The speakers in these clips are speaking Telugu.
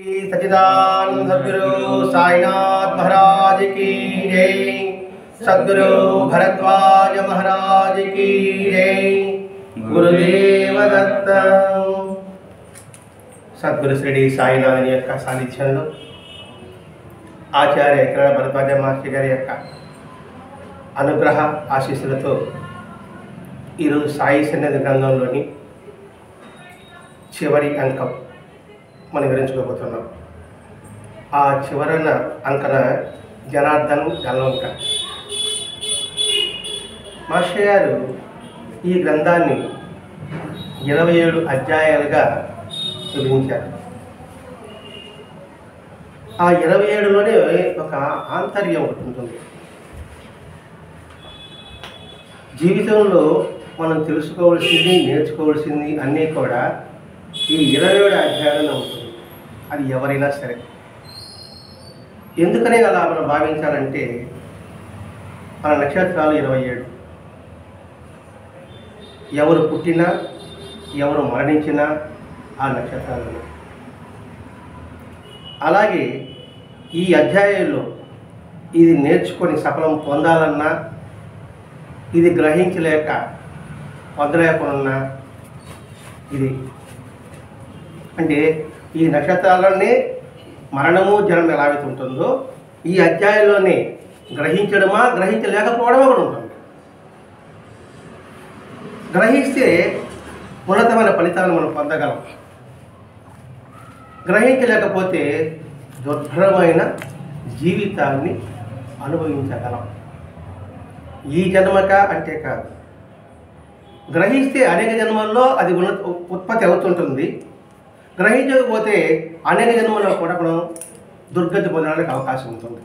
सच्चिदानंद सद्गुरु साईनाथ महाराज की जय। सद्गुरु भरद्वाज महाराज की जय। गुरुदेव दत्त। सद्गुरु श्री साईनाथ యొక్క సాన్నిధ్యంలో ఆచార్య కిరణ భరద్వాజ మాస్టర్ గారి యొక్క అనుగ్రహ ఆశీస్సులతో ఈరోజు సాయి సన్నిధి గ్రంథంలోని చివరి అంకం మనం వివరించుకోబోతున్నాం. ఆ చివరన అంకన జనార్దన్ గల్వంక మాస్టర్ గారు ఈ గ్రంథాన్ని 27 అధ్యాయాలుగా విభజించారు. ఆ 27లోనే ఒక ఆంతర్యం ఉంటుంది. జీవితంలో మనం తెలుసుకోవాల్సింది, నేర్చుకోవాల్సింది అన్నీ కూడా ఈ 27 అధ్యాయంలో ఉంటుంది. అది ఎవరైనా సరే ఎందుకనే అలా మనం భావించాలంటే మన నక్షత్రాలు 27. ఎవరు పుట్టినా ఎవరు మరణించినా ఆ నక్షత్రాలు. అలాగే ఈ అధ్యాయంలో ఇది నేర్చుకొని సఫలం పొందాలన్నా, ఇది గ్రహించలేక పొందలేకున్నా, ఇది అంటే ఈ నక్షత్రాలనే మరణము జన్మ ఎలాగైతే ఉంటుందో ఈ అధ్యాయంలోనే గ్రహించడమా గ్రహించలేకపోవడమా కూడా ఉంటుంది. గ్రహిస్తే ఉన్నతమైన ఫలితాలను మనం పొందగలం. గ్రహించలేకపోతే దుర్భరమైన జీవితాన్ని అనుభవించగలం. ఈ జన్మక అంటే కాదు, గ్రహిస్తే అనేక జన్మల్లో అది ఉత్పత్తి అవుతుంటుంది. గ్రహించకపోతే అనేక జన్మల్లో కూడా మనం దుర్గతి పొందడానికి అవకాశం ఉంటుంది.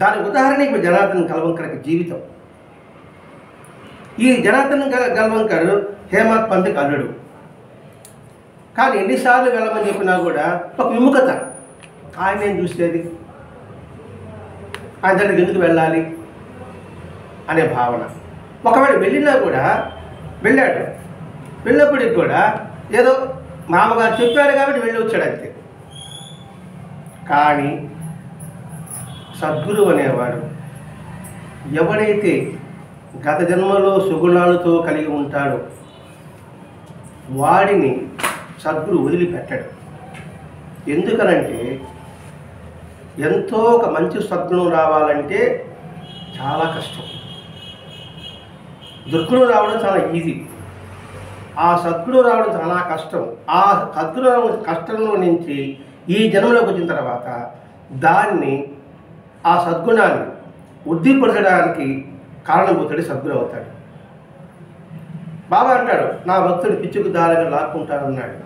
దాని ఉదాహరణ ఇప్పుడు జనార్దన్ గల్వంకర్ జీవితం. ఈ జనార్దన్ గల్వంకర్ హేమత్ పంత్కి అల్లుడు. కానీ ఎన్నిసార్లు వెళ్ళమని చెప్పినా కూడా ఒక విముఖత. ఆయన ఏం చూసేది, ఆయన దగ్గరికి ఎందుకు వెళ్ళాలి అనే భావన. ఒకవేళ వెళ్ళినా కూడా వెళ్ళాడు, వెళ్ళినప్పటికి కూడా ఏదో మామగారు చెప్పాడు కాబట్టి వెళ్ళి వచ్చాడు అంతే. కానీ సద్గురు అనేవాడు ఎవడైతే గత జన్మలో సుగుణాలతో కలిగి ఉంటాడో వాడిని సద్గురు వదిలిపెట్టాడు. ఎందుకనంటే ఎంతో ఒక మంచి సద్గుణం రావాలంటే చాలా కష్టం. దుర్గుణం రావడం చాలా ఈజీ. ఆ సద్గుణం రావడం చాలా కష్టం. ఆ సద్గుణం కష్టంలో నుంచి ఈ జన్మలోకి వచ్చిన తర్వాత దాన్ని, ఆ సద్గుణాన్ని వృద్ధిపరచడానికి కారణభూతుడి సద్గురు అవుతాడు. బాబా అంటాడు, నా భక్తుడు పిచ్చుకు దారిని లాక్కుంటానన్నాడు.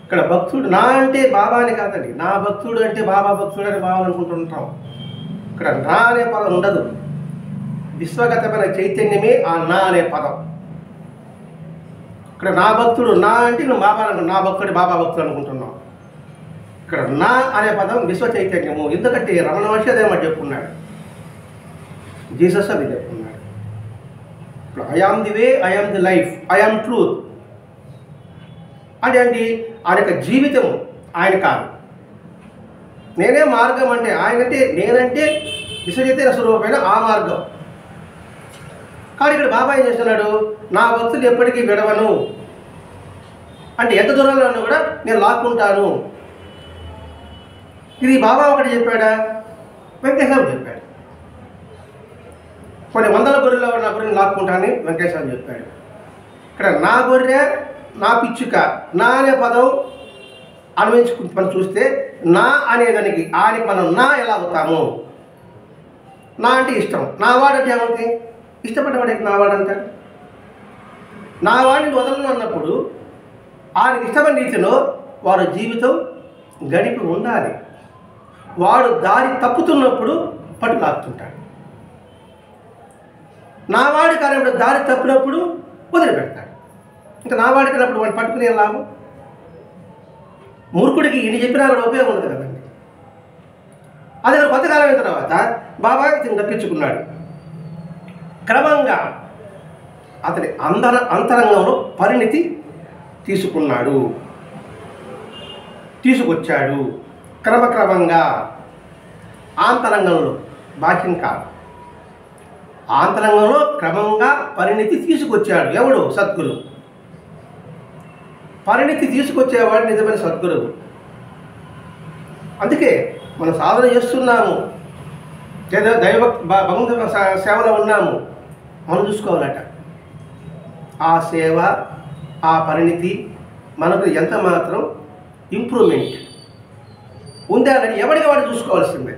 ఇక్కడ భక్తుడు నా అంటే బాబా అని కాదండి. నా భక్తుడు అంటే బాబా భక్తుడు అని బాబా అనుకుంటుంటాం. ఇక్కడ నా అనే పదం ఉండదు. విశ్వగతమైన చైతన్యమే ఆ నా అనే పదం. ఇక్కడ నా భక్తుడు, నా అంటే నువ్వు బాబా అనుకుంటున్నావు, నా భక్తుడు బాబా భక్తుడు అనుకుంటున్నావు. ఇక్కడ నా అనే పదం విశ్వ చైతన్యము. ఎందుకంటే రమణ మహర్షి అదే మాట చెప్పుకున్నాడు, జీసస్ అది చెప్పుకున్నాడు. ఇప్పుడు I am the way, I am the life, I am truth అంటే ఏంటి? ఆయన యొక్క జీవితం ఆయన కాదు. నేనే మార్గం అంటే ఆయన అంటే, నేనంటే విశ్వచైతన్య స్వరూపమైన ఆ మార్గం. కానీ ఇక్కడ బాబా ఏం చేస్తున్నాడు, నా భక్తులు ఎప్పటికీ విడవను అంటే ఎంత దూరంలో ఉన్నా కూడా నేను లాక్కుంటాను. ఇది బాబా ఒకటి చెప్పాడా? వెంకటేశ్వర చెప్పాడు. కొన్ని వందల గొర్రెల్లో నా గొర్రెని లాక్కుంటానని వెంకటేశ్వర చెప్పాడు. ఇక్కడ నా గొర్రె, నా పిచ్చుక, నా అనే పదం అన్వయించుకుంటే మనం చూస్తే నా అనేదానికి ఆయనకి మనం నా ఎలా అవుతాము? నా అంటే ఇష్టం, నా వాడంటే ఏమవుతుంది? ఇష్టపడ్డవాడికి నా వాడు అంటాడు. నా వాడిని వదలను అన్నప్పుడు ఆయనకి ఇష్టమైన రీతిలో వాడు జీవితం గడిపి ఉండాలి. వాడు దారి తప్పుతున్నప్పుడు పట్టులాగుతుంటాడు. నా వాడి కానప్పుడు దారి తప్పినప్పుడు వదిలిపెడతాడు. ఇంకా నా వాడి కానప్పుడు వాడిని పట్టుకునే లాభం. మూర్ఖుడికి ఇన్ని చెప్పినా కూడా ఉపయోగం ఉండదు కదండి. అదే కొంతకాలం అయిన తర్వాత బాబా ఇతను తప్పించుకున్నాడు. క్రమంగా అతని అంతరంగంలో పరిణితి తీసుకున్నాడు. తీసుకొచ్చాడు. క్రమక్రమంగా ఆంతరంగంలో, బాహ్యం కాదు, ఆంతరంగంలో క్రమంగా పరిణితి తీసుకొచ్చాడు. ఎవడు? సద్గురు. పరిణితి తీసుకొచ్చేవాడు నిజమైన సద్గురువు. అందుకే మనం సాధన చేస్తున్నాము, లేదా భగవంతుని సేవలో ఉన్నాము, మనం చూసుకోవాలట. ఆ సేవ, ఆ పరిణితి మనకు ఎంత మాత్రం ఇంప్రూవ్మెంట్ ఉందా అని ఎవరికి వాడు చూసుకోవాల్సిందే.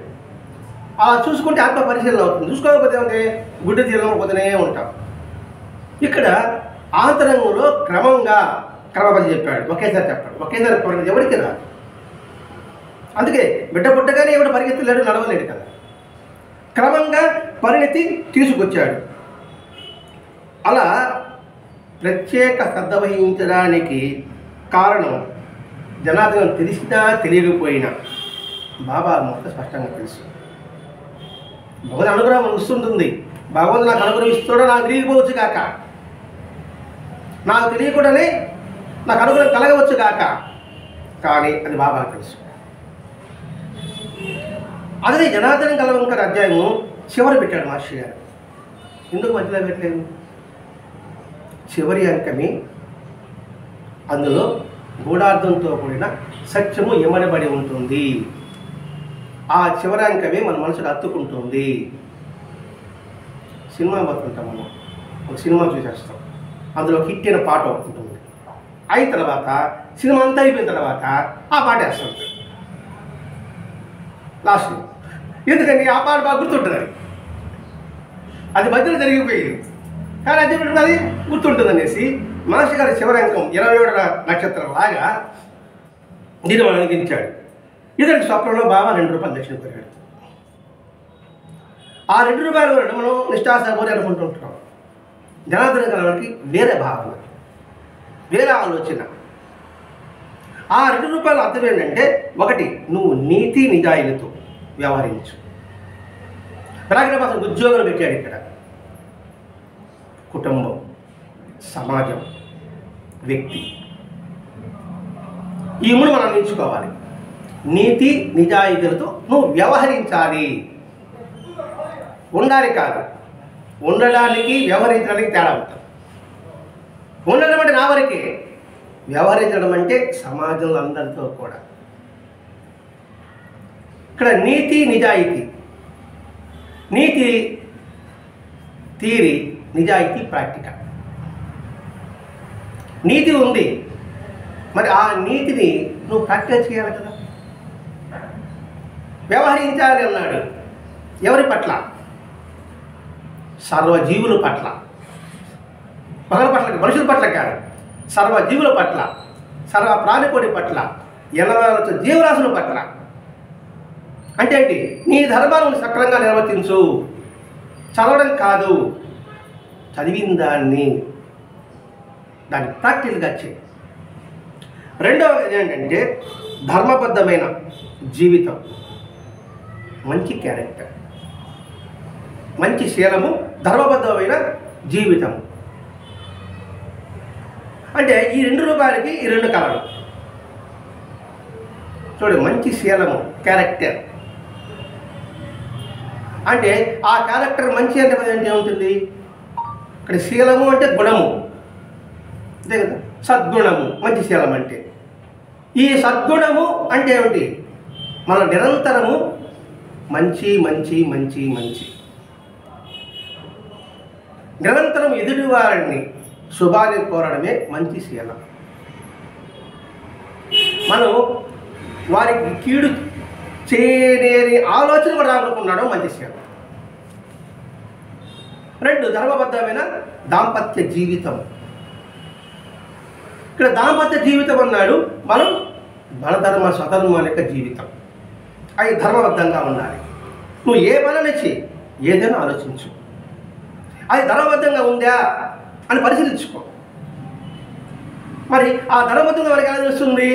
ఆ చూసుకుంటే ఆత్మ పరిశీలన అవుతుంది. చూసుకోకపోతే ఏమంటే గుడ్డ తీరకపోతేనే ఉంటాం. ఇక్కడ ఆంతరంగంలో క్రమంగా క్రమపడి చెప్పాడు. ఒకేసారి చెప్పాడు. ఒకేసారి పరిణితి ఎవరికి రాదు. అందుకే బిడ్డ పుట్టగానే ఎవడు పరిగెత్తలేడు, నడవలేడు కదా. క్రమంగా పరిణితి తీసుకొచ్చాడు. అలా ప్రత్యేక శ్రద్ధ వహించడానికి కారణం జనార్దనం తెలిసినా తెలియకపోయినా బాబా మొత్తం స్పష్టంగా తెలుసు. భగవద్ అనుగ్రహం వస్తుంటుంది. భగవంతుడు నాకు అనుగ్రహం ఇస్తాడో నాకు తెలియకపోవచ్చు కాక, నాకు తెలియకుండానే నాకు అనుగ్రహం కలగవచ్చు కాక, కానీ అది బాబాకు తెలుసు. అదే జనార్దనం కలవంకర్ అధ్యాయము చివరి పెట్టాడు మాస్టర్ గారు. ఎందుకు మధ్యలో పెట్టలేదు? చివరి అంకమే అందులో గూఢార్థంతో కూడిన సత్యము ఎమడబడి ఉంటుంది. ఆ చివరి అంకమే మన మనసుకు అత్తుకుంటుంది. సినిమా పోతుంటాం, మనం ఒక సినిమా చూసేస్తాం, అందులో హిట్ అయిన పాట ఉంటుంది. అయిన తర్వాత సినిమా అంతా అయిపోయిన తర్వాత ఆ పాట వేస్తాం లాస్ట్లో. ఎందుకండి ఆ పాట బాగా గుర్తుంటుంది. అది మధ్యలో జరిగిపోయింది కానీ అది అది గుర్తుంటుంది అనేసి మాస్టర్ గారి చివరంకం 27వ నక్షత్రం లాగా దీన్ని మనం అనిపించాడు. ఇతనికి స్వప్నంలో బాబా 2 రూపాయలు దక్షిణ పెరిగాడు. ఆ 2 రూపాయలు మనం నిష్ఠాసపోరి అనుకుంటూ ఉంటున్నాం. జనార్దన కలవడానికి వేరే భావన, వేరే ఆలోచన. ఆ 2 రూపాయల అర్థం ఏంటంటే, ఒకటి, నువ్వు నీతి నిజాయితీతో వ్యవహరించు. అలాగే అసలు ఉద్యోగాలు పెట్టాడు ఇక్కడ. కుటుంబం, సమాజం, వ్యక్తి, ఈ 3 మనం నేర్చుకోవాలి. నీతి నిజాయితీలతో నువ్వు వ్యవహరించాలి. ఉండాలి కాదు, ఉండడానికి వ్యవహరించడానికి తేడా ఉంటుంది. ఉండడం అంటే నా వరకే, వ్యవహరించడం అంటే సమాజంలో అందరితో కూడా. ఇక్కడ నీతి నిజాయితీ, నీతి థియరీ, నిజాయితీ ప్రాక్టికల్. నీతి ఉంది, మరి ఆ నీతిని నువ్వు ప్రాక్టికల్ చేయాలి కదా. వ్యవహరించాలి అన్నాడు. ఎవరి పట్ల? సర్వజీవుల పట్ల. ఒకరి పట్ల, మనుషుల పట్ల కాదు, సర్వజీవుల పట్ల, సర్వ ప్రాణికోటి పట్ల, 80 జీవరాశుల పట్ల. అంటే ఏంటి? నీ ధర్మాలను సక్రమంగా నిర్వర్తించు. చదవడం కాదు, చదివిన దాన్ని ప్రాక్టికల్గా చేయి. రెండవది ఏంటంటే ధర్మబద్ధమైన జీవితం, మంచి క్యారెక్టర్, మంచి శీలము, ధర్మబద్ధమైన జీవితం. అంటే ఈ 2 రూపాయలకి ఈ 2 కళలు చూడు. మంచి శీలము, క్యారెక్టర్ అంటే ఆ క్యారెక్టర్ మంచి అంటే ఏముంటుంది? ఇక్కడ శీలము అంటే గుణము, అంతే కదా. సద్గుణము, మంచి శీలం అంటే. ఈ సద్గుణము అంటే ఏమిటి? మన నిరంతరము మంచి మంచి మంచి మంచి, నిరంతరం ఎదుటి వారిని శుభాన్ని కోరడమే మంచి శీలం. మనం వారికి కీడు చేయలేని ఆలోచన కూడా రానుకున్నాడు మంచి శీలం. 2, ధర్మబద్ధమైన దాంపత్య జీవితం. ఇక్కడ దాంపత్య జీవితం అన్నాడు. మనం మన ధర్మ స్వధర్మం యొక్క జీవితం, అవి ధర్మబద్ధంగా ఉండాలి. నువ్వు ఏ పని చేయి, ఏదైనా ఆలోచించు, అది ధర్మబద్ధంగా ఉందా అని పరిశీలించుకో. మరి ఆ ధర్మబద్ధంగా మనకి ఎలా తెలుస్తుంది?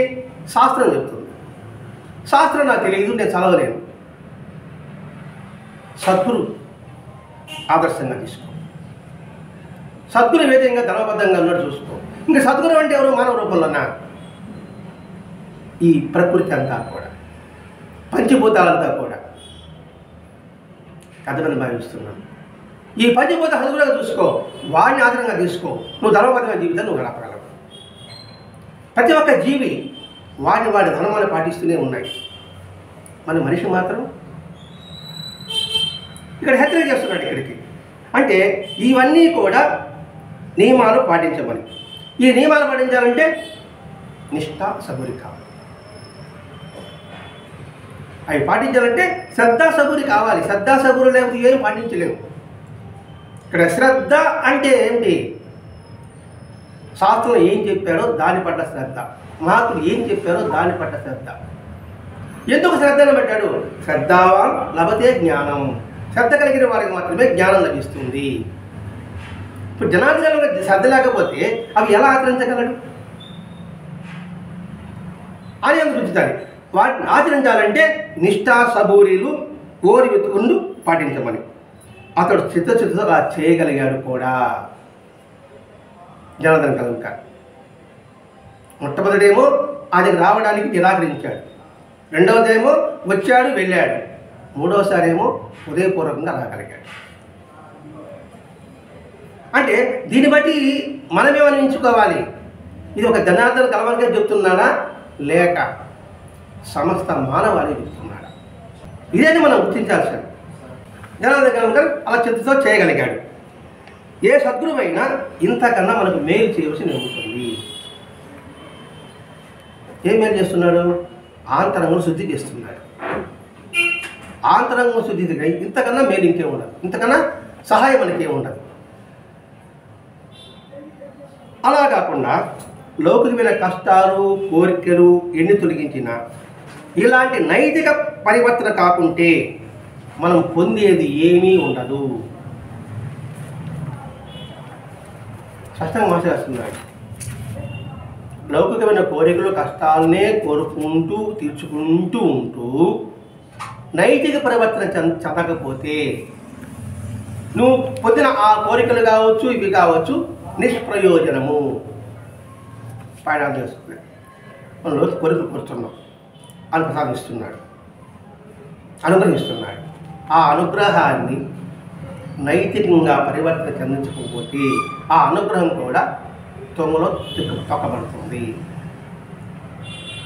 శాస్త్రం చెప్తుంది. శాస్త్రం నాకు తెలియదు, నేను చదవలేను. సద్గురు ఆదర్శంగా తీసుకో. సద్గురు ఏ విధంగా ధర్మబద్ధంగా ఉన్నాడు చూసుకో. ఇంకా సద్గురు అంటే ఎవరు? మానవ రూపంలోనా? ఈ ప్రకృతి అంతా కూడా, పంచభూతాలంతా కూడా కథమని భావిస్తున్నాను. ఈ పంచభూత హనుగులుగా చూసుకో, వాడిని ఆధారంగా తీసుకో, నువ్వు ధర్మబద్ధమైన జీవితాన్ని నువ్వు గడపగలవు. ప్రతి ఒక్క జీవి వాడి ధర్మాన్ని పాటిస్తూనే ఉన్నాయి. మన మనిషి మాత్రం ఇక్కడ హెచ్చరిక చేస్తున్నాడు. ఇక్కడికి అంటే ఇవన్నీ కూడా నియమాలు పాటించమని. ఈ నియమాలు పాటించాలంటే నిష్ఠ సబూరి కావాలి. అవి పాటించాలంటే శ్రద్ధా సబూరి కావాలి. శ్రద్ధా సబూరి లేకపోతే ఏం పాటించలేము. ఇక్కడ శ్రద్ధ అంటే ఏంటి? శాస్త్రంలో ఏం చెప్పారో దాని పట్ల శ్రద్ధ, మహాత్ములు ఏం చెప్పారో దాని పట్ల శ్రద్ధ. ఎందుకు శ్రద్ధను పెట్టాడు? శ్రద్ధావాన్ లభతే జ్ఞానం. శ్రద్ధ కలిగిన వారికి మాత్రమే జ్ఞానం లభిస్తుంది. ఇప్పుడు జనార్దన శ్రద్ధ లేకపోతే అవి ఎలా ఆచరించగలడు అని అందుకుంటారు. వాటిని ఆచరించాలంటే నిష్ఠా సబూరీలు కోరి వెతుకుంటూ పాటించమని. అతడు చిత్తచిత్తగా చేయగలిగాడు కూడా జనార్దన కలంకర్. మొట్టమొదటేమో ఆయనకు రావడానికి నిరాకరించాడు, రెండవదేమో వచ్చాడు వెళ్ళాడు, మూడవసారి ఏమో హృదయపూర్వకంగా రాగలిగాడు. అంటే దీన్ని బట్టి మనమేమని ఎంచుకోవాలి? ఇది ఒక జనార్దన కలంకర్ చెప్తున్నాడా లేక సమస్త మానవాళి చెప్తున్నాడా? ఇదేని మనం గుర్తించాల్సింది. జనార్దన కలంకర్ అలా చిత్తతో చేయగలిగాడు. ఏ సద్గురువైనా ఇంతకన్నా మనకు మేలు చేయవలసి ఉంటుంది. ఏం మేలు చేస్తున్నాడు? ఆంతరంగం శుద్ధి చేస్తున్నాడు. ఆంతరంగం శుద్ధి ఇంతకన్నా మేలు ఇంకే ఉండదు, ఇంతకన్నా సహాయం మనకే ఉండదు. అలా కాకుండా లౌకికమైన కష్టాలు కోరికలు ఎన్ని తొలగించినా ఇలాంటి నైతిక పరివర్తన కాకుంటే మనం పొందేది ఏమీ ఉండదు. స్పష్టంగా మాట్లాడుతున్నాడు. లౌకికమైన కోరికలు కష్టాలనే కోరుకుంటూ తీర్చుకుంటూ ఉంటూ నైతిక పరివర్తన చెందకపోతే నువ్వు పొందిన ఆ కోరికలు కావచ్చు ఇవి కావచ్చు నిష్ప్రయోజనము. పైన చేస్తుంది. మనం రోజు కోరికలు కోరుతున్నాం, అని ప్రసాదిస్తున్నాడు, అనుగ్రహిస్తున్నాడు. ఆ అనుగ్రహాన్ని నైతికంగా పరివర్తన చెందించకపోతే ఆ అనుగ్రహం కూడా తొమ్మలో తొక్కబడుతుంది.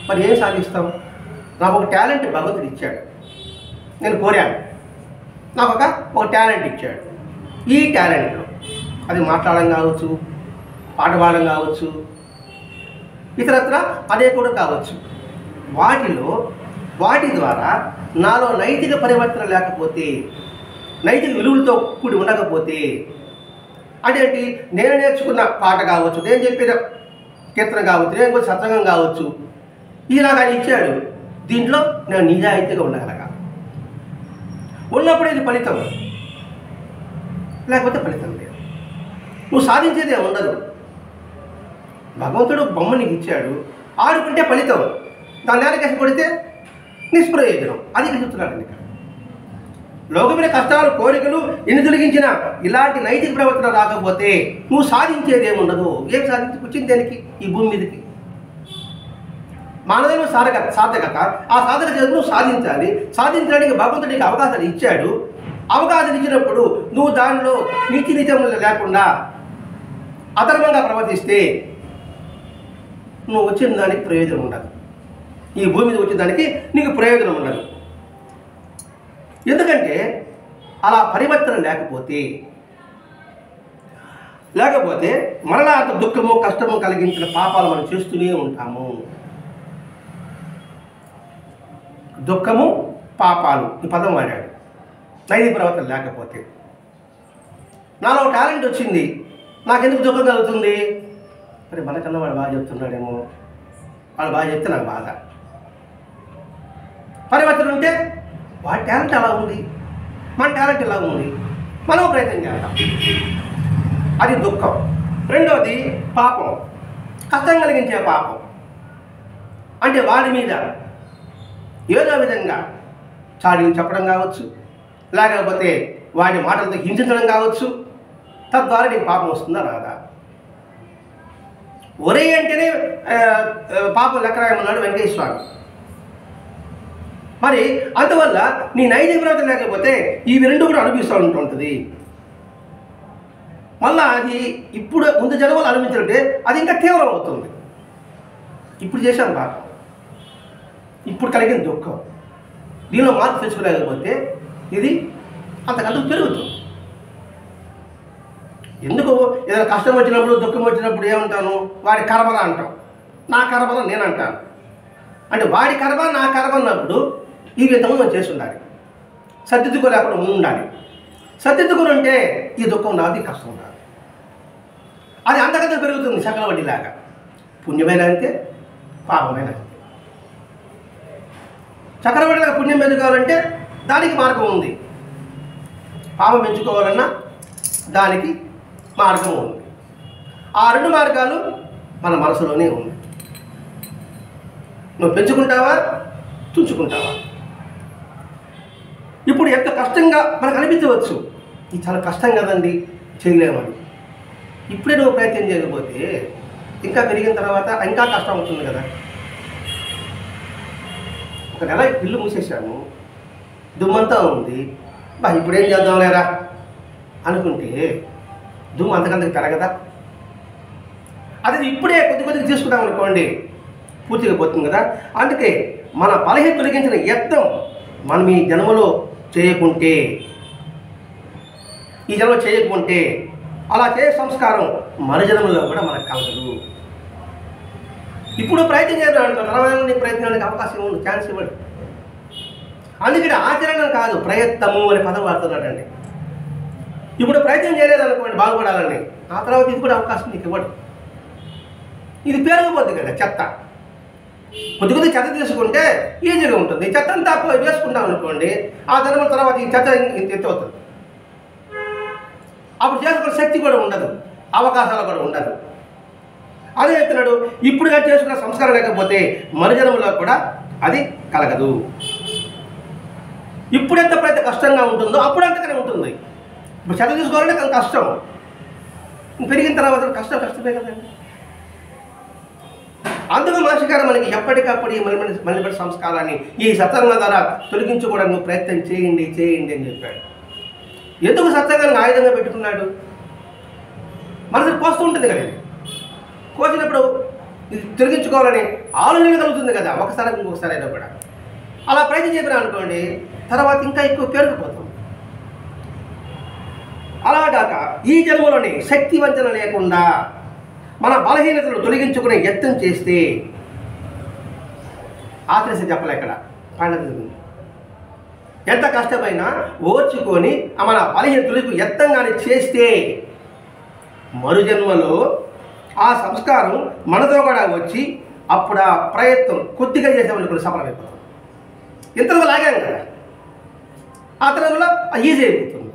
మరి ఏం సాధిస్తాం? నాకు ఒక టాలెంట్ భగవంతుడు ఇచ్చాడు, నేను కోరాను, నాకు ఒక టాలెంట్ ఇచ్చాడు. ఈ టాలెంట్లో అది మాట్లాడడం కావచ్చు, పాట పాడడం కావచ్చు, ఇతరత్ర అదే కూడా కావచ్చు. వాటి ద్వారా నాలో నైతిక పరివర్తన లేకపోతే, నైతిక విలువలతో కూడి ఉండకపోతే, అదేంటి నేను నేర్చుకున్న పాట కావచ్చు, నేను చెప్పిన కీర్తన కావచ్చు, నేను కొంచెం సత్సంగం కావచ్చు, ఇది నాకు ఆయన ఇచ్చాడు, దీంట్లో నేను నిజాయితీగా ఉండగలగా. ఉన్నప్పుడు ఇది ఫలితం, లేకపోతే ఫలితం లేదు. నువ్వు సాధించేదే ఉండదు. భగవంతుడు బొమ్మ నీకు ఇచ్చాడు, ఆడుకుంటే ఫలితం, దాన్ని నేలకేసి కొడితే నిష్ప్రయోజనం. అది చెప్తున్నాడు. ఇక్కడ లోకమైన కష్టాలు కోరికలు ఎన్ని తొలగించిన ఇలాంటి నైతిక ప్రవర్తన రాకపోతే నువ్వు సాధించేది ఏముండదు. ఏం సాధించి కూర్చుంది దానికి ఈ భూమి మీదకి? మానవుల సాధకత, ఆ సాధక నువ్వు సాధించాలి. సాధించడానికి భగవంతుడు నీకు అవకాశాలు ఇచ్చాడు. అవకాశం ఇచ్చినప్పుడు నువ్వు దానిలో నీతి నిజములు లేకుండా అధర్మంగా ప్రవర్తిస్తే నువ్వు వచ్చిన దానికి ప్రయోజనం ఉండదు. ఈ భూమి మీద వచ్చిన దానికి నీకు ప్రయోజనం ఉండదు. ఎందుకంటే అలా పరివర్తన లేకపోతే మరలా అంత దుఃఖము కష్టము కలిగించిన పాపాలు మనం చేస్తూనే ఉంటాము. దుఃఖము పాపాలు ఈ పదం వాడాడు. నైతిక ప్రవర్తన లేకపోతే నాలో టాలెంట్ వచ్చింది, నాకెందుకు దుఃఖం కలుగుతుంది? మరి మనకన్నా వాడు బాగా చెప్తున్నాడేమో, వాడు బాగా చెప్తే నాకు బాధ. పరివర్తన ఉంటే వాడి టాలెంట్ అలా ఉంది, మన టాలెంట్ ఇలా ఉంది, మనం ప్రయత్నం చేద్దాం. అది దుఃఖం. రెండవది పాపం, కష్టం కలిగించే పాపం. అంటే వాడి మీద ఏదో విధంగా చాడీలు చెప్పడం కావచ్చు, లేకపోతే వాడి మాటలతో హింసించడం కావచ్చు. తద్వారా నీకు పాపం వస్తుందా రాదా? ఒరే అంటేనే పాపం లెక్క రాయమన్నాడు వెంకటేశ్వర స్వామి. మరి అందువల్ల నీ నైతిక ప్రవర్తన లేకపోతే ఇవి రెండు కూడా అనిపిస్తూ ఉంటుంటుంది. మళ్ళా అది ఇప్పుడు ముందు జన్మలు అనుభవించాలంటే అది ఇంకా తీవ్రం అవుతుంది. ఇప్పుడు చేశాను పాపం, ఇప్పుడు కలిగిన దుఃఖం, దీనిలో మార్పు తెచ్చుకోలేకపోతే ఇది అంతకంటే పెరుగుతుంది. ఎందుకు ఏదైనా కష్టం వచ్చినప్పుడు దుఃఖం వచ్చినప్పుడు ఏమంటాను, వాడి కర్మల అంటాం, నా కర్మల నేను అంటాను. అంటే వాడి కర్మ నా కర్మ అన్నప్పుడు ఇవి ఇంతకుముందు మనం చేసి ఉండాలి, సర్దిద్దుకోలేకుండా ఉండాలి. సర్దిద్దుకుని ఉంటే ఈ దుఃఖం రాదు, ఈ కష్టం రాదు. అది అంతకంత పెరుగుతుంది సకల వడ్డీలాగా. పుణ్యమైన అంతే, పాపమైన అంతే. చక్రవడ్డీలాగా పుణ్యం పెంచుకోవాలంటే దానికి మార్గం ఉంది, పాపం పెంచుకోవాలన్నా దానికి మార్గం ఉంది. ఆ రెండు మార్గాలు మన మనసులోనే ఉంది. నువ్వు పెంచుకుంటావా, తుంచుకుంటావా? ఇప్పుడు ఎంత కష్టంగా మనకు అనిపించవచ్చు, ఇది చాలా కష్టం కదండి, చేయలేమని. ఇప్పుడే నువ్వు ప్రయత్నం చేయకపోతే ఇంకా పెరిగిన తర్వాత ఇంకా కష్టం అవుతుంది కదా. ఒక నెల ఇల్లు మూసేసాను, దుమ్మంతా ఉంది, ఇప్పుడేం చేద్దాం లేరా అనుకుంటే దుమ్ము అంతకంతకు పెరగదా? అది ఇప్పుడే కొద్ది కొద్దిగా తీసుకుంటాం అనుకోండి, పూర్తిగా పోతుంది కదా. అందుకే మన బలహీన తొలగించిన యత్నం మనం ఈ జన్మలో చేయకుంటే, ఈ జన్మ చేయకుంటే అలా చేసే సంస్కారం మన జన్మలో కూడా మనకు కలగదు. ఇప్పుడు ప్రయత్నం చేద్దాం అనుకో, తర్వాత ప్రయత్నానికి అవకాశం ఉంది, ఛాన్స్ ఇవ్వడు. అందుకని ఆచరణ కాదు, ప్రయత్నము అనే పదం వాడుతున్నాడండి. ఇప్పుడు ప్రయత్నం చేయలేదనుకోండి బాగుపడాలని, ఆ తర్వాత ఇది కూడా అవకాశం నీకు ఇవ్వడు. ఇది పెరిగిపోద్ది కదా చెత్త. కొద్ది కొద్ది చెత్త తీసుకుంటే ఈజీగా ఉంటుంది. చెత్త అంతా వేసుకుంటాం అనుకోండి, ఆ జన్మల తర్వాత ఈ చెత్త ఇంత ఎత్తు అవుతుంది. అప్పుడు చేసుకునే శక్తి కూడా ఉండదు, అవకాశాలు కూడా ఉండదు. అదే చెప్తున్నాడు, ఇప్పుడుగా చేసుకున్న సంస్కారం లేకపోతే మరుజన్మలో కూడా అది కలగదు. ఇప్పుడు ఎంత ప్రయత్నం కష్టంగా ఉంటుందో అప్పుడు అంతగానే ఉంటుంది. ఇప్పుడు చదువు తీసుకోవాలంటే కొంత కష్టం, పెరిగిన తర్వాత కష్టమే కదండి. అందుకు మనిషి గారు మనకి ఎప్పటికప్పుడు ఈ మలిబడి సంస్కారాన్ని ఈ సత్సంగం ద్వారా తొలగించుకోవడానికి ప్రయత్నం చేయండి అని చెప్పాడు. ఎందుకు సత్సంగాన్ని ఆయుధంగా పెట్టుకున్నాడు? మనసు కోస్తూ ఉంటుంది కదా, కోసినప్పుడు ఇది తొలగించుకోవాలని ఆలోచన కలుగుతుంది కదా, ఒకసారి ఇంకొకసారి అయినా కూడా. అలా ప్రయత్నం చెప్పినా అనుకోండి, తర్వాత ఇంకా ఎక్కువ పెరిగిపోతుంది. అలాగాక ఈ జన్మలోని శక్తి వంచన లేకుండా మన బలహీనతలు తొలగించుకునే యత్నం చేస్తే, ఆచరిస్తే చెప్పలే ఇక్కడ పండుగ ఎంత కష్టమైనా ఓర్చుకొని మన బలహీనతలకు యత్నంగానే చేస్తే మరుజన్మలో ఆ సంస్కారం మనతో కూడా వచ్చి అప్పుడు ఆ ప్రయత్నం కొద్దిగా చేసేవాళ్ళు కూడా సఫలమైపోతుంది. ఇంతలో లాగాం కదా, ఆ తర్వాత ఈజీ అయిపోతుంది.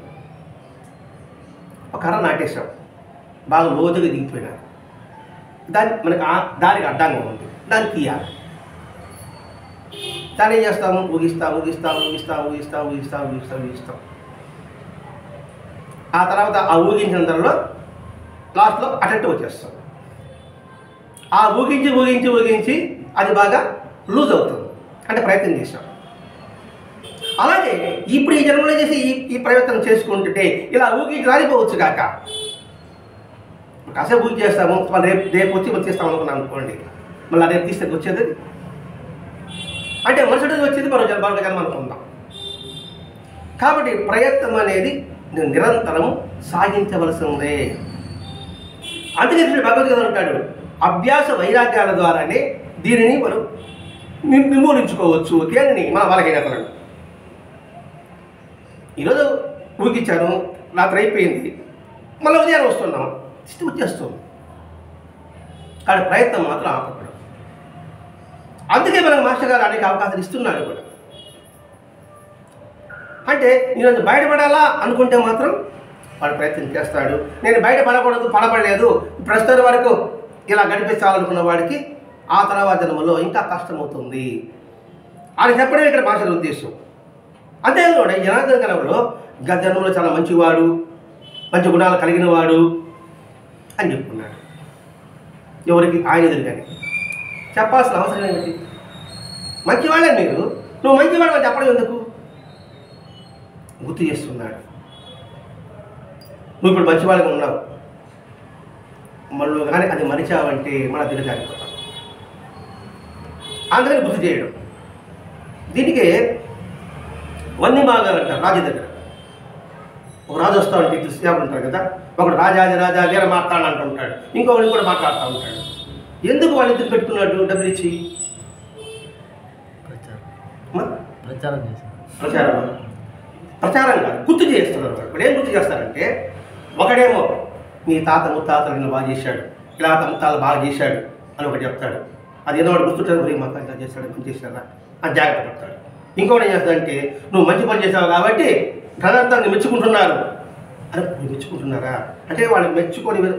ఒక కర్ర నాటేసాం, బాగా లోతుగా దిగిపోయినారు, మనకి దానికి అడ్డంగా ఉంది, దాన్ని తీయాలి. దాన్ని ఏం చేస్తాము, ఊగిస్తాం. ఆ తర్వాత ఆ ఊగించిన దానిలో లాస్ట్లో అటెంట్ వచ్చేస్తాం. ఆ ఊగించి అది బాగా లూజ్ అవుతుంది, అంటే ప్రయత్నం చేస్తాం. అలాగే ఇప్పుడు ఈ జన్మలో చేసి ఈ ప్రయత్నం చేసుకుంటుంటే ఇలా ఊగించి రాలిపోవచ్చు కాక, కాసేపు ఊగి చేస్తాము, మళ్ళీ రేపు వచ్చి వచ్చేస్తాం అనుకున్నాం అనుకోండి, మళ్ళీ రేపు తీస్తే వచ్చేది అంటే మరుసటి వచ్చేది మరో జన్మ అనుకుందాం. కాబట్టి ప్రయత్నం అనేది నిరంతరం సాగించవలసిందే. అందుకే భగవద్గీత అంటాడు, అభ్యాస వైరాగ్యాల ద్వారానే దీనిని మనం నిర్మూలించుకోవచ్చు. దేనిని? మన బలహీనతలను. ఈరోజు ఊగిచ్చాను, రాత్రి అయిపోయింది, మళ్ళీ ఉదయాన్ని వస్తున్నాం, స్థితి వచ్చేస్తుంది. కానీ ప్రయత్నం మాత్రం ఆపకూడదు. అందుకే మనకు మాస్టర్ గారు అనేక అవకాశాలు ఇస్తున్నాడు కూడా. అంటే ఈరోజు బయటపడాలా అనుకుంటే మాత్రం వాడు ప్రయత్నం చేస్తాడు. నేను బయటపడకూడదు, పడలేదు, ప్రస్తుతం వరకు ఇలా గడిపించాలనుకున్న వాడికి ఆ తర్వాత జన్మలో ఇంకా కష్టమవుతుంది అని చెప్పడం ఇక్కడ మాస్టర్ ఉద్దేశం. అంతేకాకుండా జనార్దన కళలో గత జన్మలో చాలా మంచివాడు, మంచి గుణాలు కలిగిన వాడు అని చెప్పుకున్నాడు. ఎవరికి? ఆయన ఎదురుగానే. చెప్పాల్సిన అవసరం ఏమిటి? మంచివాళ్ళే మీరు, నువ్వు మంచివాడు అని చెప్పడం ఎందుకు? గుర్తు చేస్తున్నాడు. నువ్వు ఇప్పుడు మంచివాళ్ళగా ఉన్నావు, మళ్ళీ కానీ అది మరిచావంటే మన దిగజారిపోతాం. అందుకని గుర్తు చేయడం. దీనికి వన్ని భాగాలు అంటారు. రాజు దగ్గర ఒక రాజు వస్తూ ఉంటే క్రిస్టియాపులు ఉంటారు కదా, ఒకడు రాజాది రాజా వీర మాట్లాడాలి అంటుంటాడు, ఇంకొకటి కూడా మాట్లాడుతూ ఉంటాడు. ఎందుకు వాళ్ళు ఎదురు పెట్టుకున్నాడు? డబ్బులు ఇచ్చి ప్రచారం కాదు, గుర్తు చేస్తున్నారు. ఇప్పుడు ఏం గుర్తు చేస్తారంటే, ఒకడేమో నీ తాత ముత్తాతలు నిన్ను బాగా చేశాడు, ఇలా ముత్తాలు బాగా చేశాడు అని ఒకటి చెప్తాడు. అది ఏదో వాడు గుర్తుంటాడు, మరి మా తాత చేశాడు, మంచి చేశాడా అని జాగ్రత్త పడతాడు. ఇంకొకటి ఏం చేస్తాడంటే, నువ్వు మంచి పని చేసావు కాబట్టి ప్రజలంతా మెచ్చుకుంటున్నారు అని. మెచ్చుకుంటున్నారా అంటే వాళ్ళు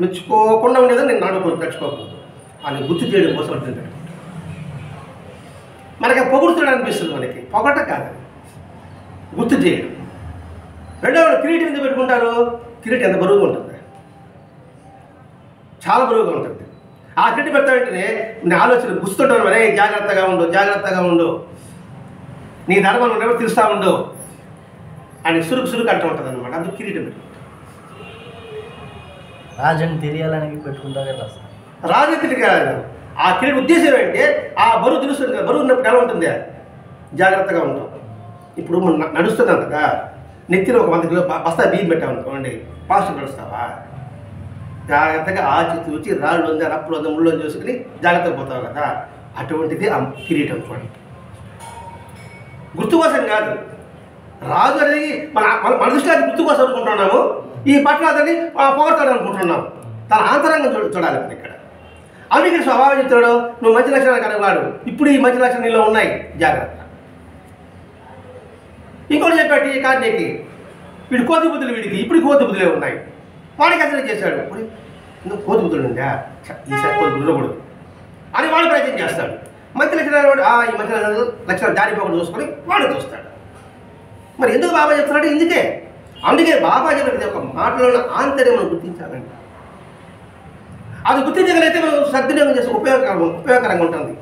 మెచ్చుకోకుండా ఉండేదని నేను నాడుకోవచ్చు, తెచ్చుకోకూడదు. వాళ్ళని గుర్తు చేయడం కోసం అంటుంటాడు. మనకి పొగుడుతాడు అనిపిస్తుంది, మనకి పొగట కాదు, గుర్తు చేయడం. రెండవది కిరీటం ఎందుకు పెట్టుకుంటారు? కిరీటం ఎంత బరువుగా ఉంటుంది, చాలా బరువుగా ఉంటుంది. ఆ కిరీటం పెడతాడంటేనే నీ ఆలోచన గుర్తుంటాను, మరే జాగ్రత్తగా ఉండు, జాగ్రత్తగా ఉండు, నీ ధర్మం ఎవరు తెలుస్తూ ఉండు అని సురుకు అంటూ ఉంటుంది అనమాట. అందుకు కిరీటం పెట్టుకుంటారు. రాజని తెలియాలని పెట్టుకుంటారు కదా. రాజు తెలియాలి. ఆ కిరీటం ఉద్దేశం ఏంటంటే ఆ బరువు తెలుస్తుంది కదా, బరువు ఉన్నప్పుడు ఎలా ఉంటుంది, జాగ్రత్తగా ఉంటాం. ఇప్పుడు మనం నడుస్తున్నాం కదా, నెత్తిలో ఒక 100 కిలో బస్తా బియ్యం పెట్టామనుకోండి, ఫాస్ట్ నడుస్తావా? జాగ్రత్తగా ఆచి తూచి రాళ్ళు ఉందా, రప్పులు ఉందా, ముళ్ళు చూసుకుని జాగ్రత్తగా పోతావు కదా. అటువంటిది ఆ కిరీటం చూడండి. గుర్తు కోసం కాదు, రాజు అనేది మన దృష్టిలో అది గుర్తు కోసం అనుకుంటున్నాము, ఈ పట్ల అతన్ని పొగడతాడు అనుకుంటున్నాము. తన ఆంతరంగం చూడాలి ఇక్కడ. అందుకే స్వభావం చెప్తాడు, నువ్వు మంచి లక్షణాలు కనవాడు, ఇప్పుడు ఈ మంచి లక్షణాలు నీలో ఉన్నాయి, జాగ్రత్త. ఇంకోటి చెప్పాడు ఈ కార్యకి, వీడు కోతి బుద్ధులు, వీడికి ఇప్పుడు కోతి బుద్ధులే ఉన్నాయి. వాడికి అసలు చేశాడు, ఇంకా కోతి బుద్ధులు ఉందా, ఈసారి కోతి బుద్ధులు అని వాడు ప్రయత్నం చేస్తాడు. మంచి లక్షణాలు వాడు ఈ మంచి లక్షణాలు దారిపోకుండా చూసుకొని వాడు చూస్తాడు. మరి ఎందుకు బాబా చెప్తున్నాడు? అందుకే బాబా చెప్పినది ఒక మాటలో ఆంతర్యం మనం గుర్తించాలండి. అది గుర్తించగలిగితే మనం సద్వినియోగం చేస్తే ఉపయోగకరంగా ఉంటుంది.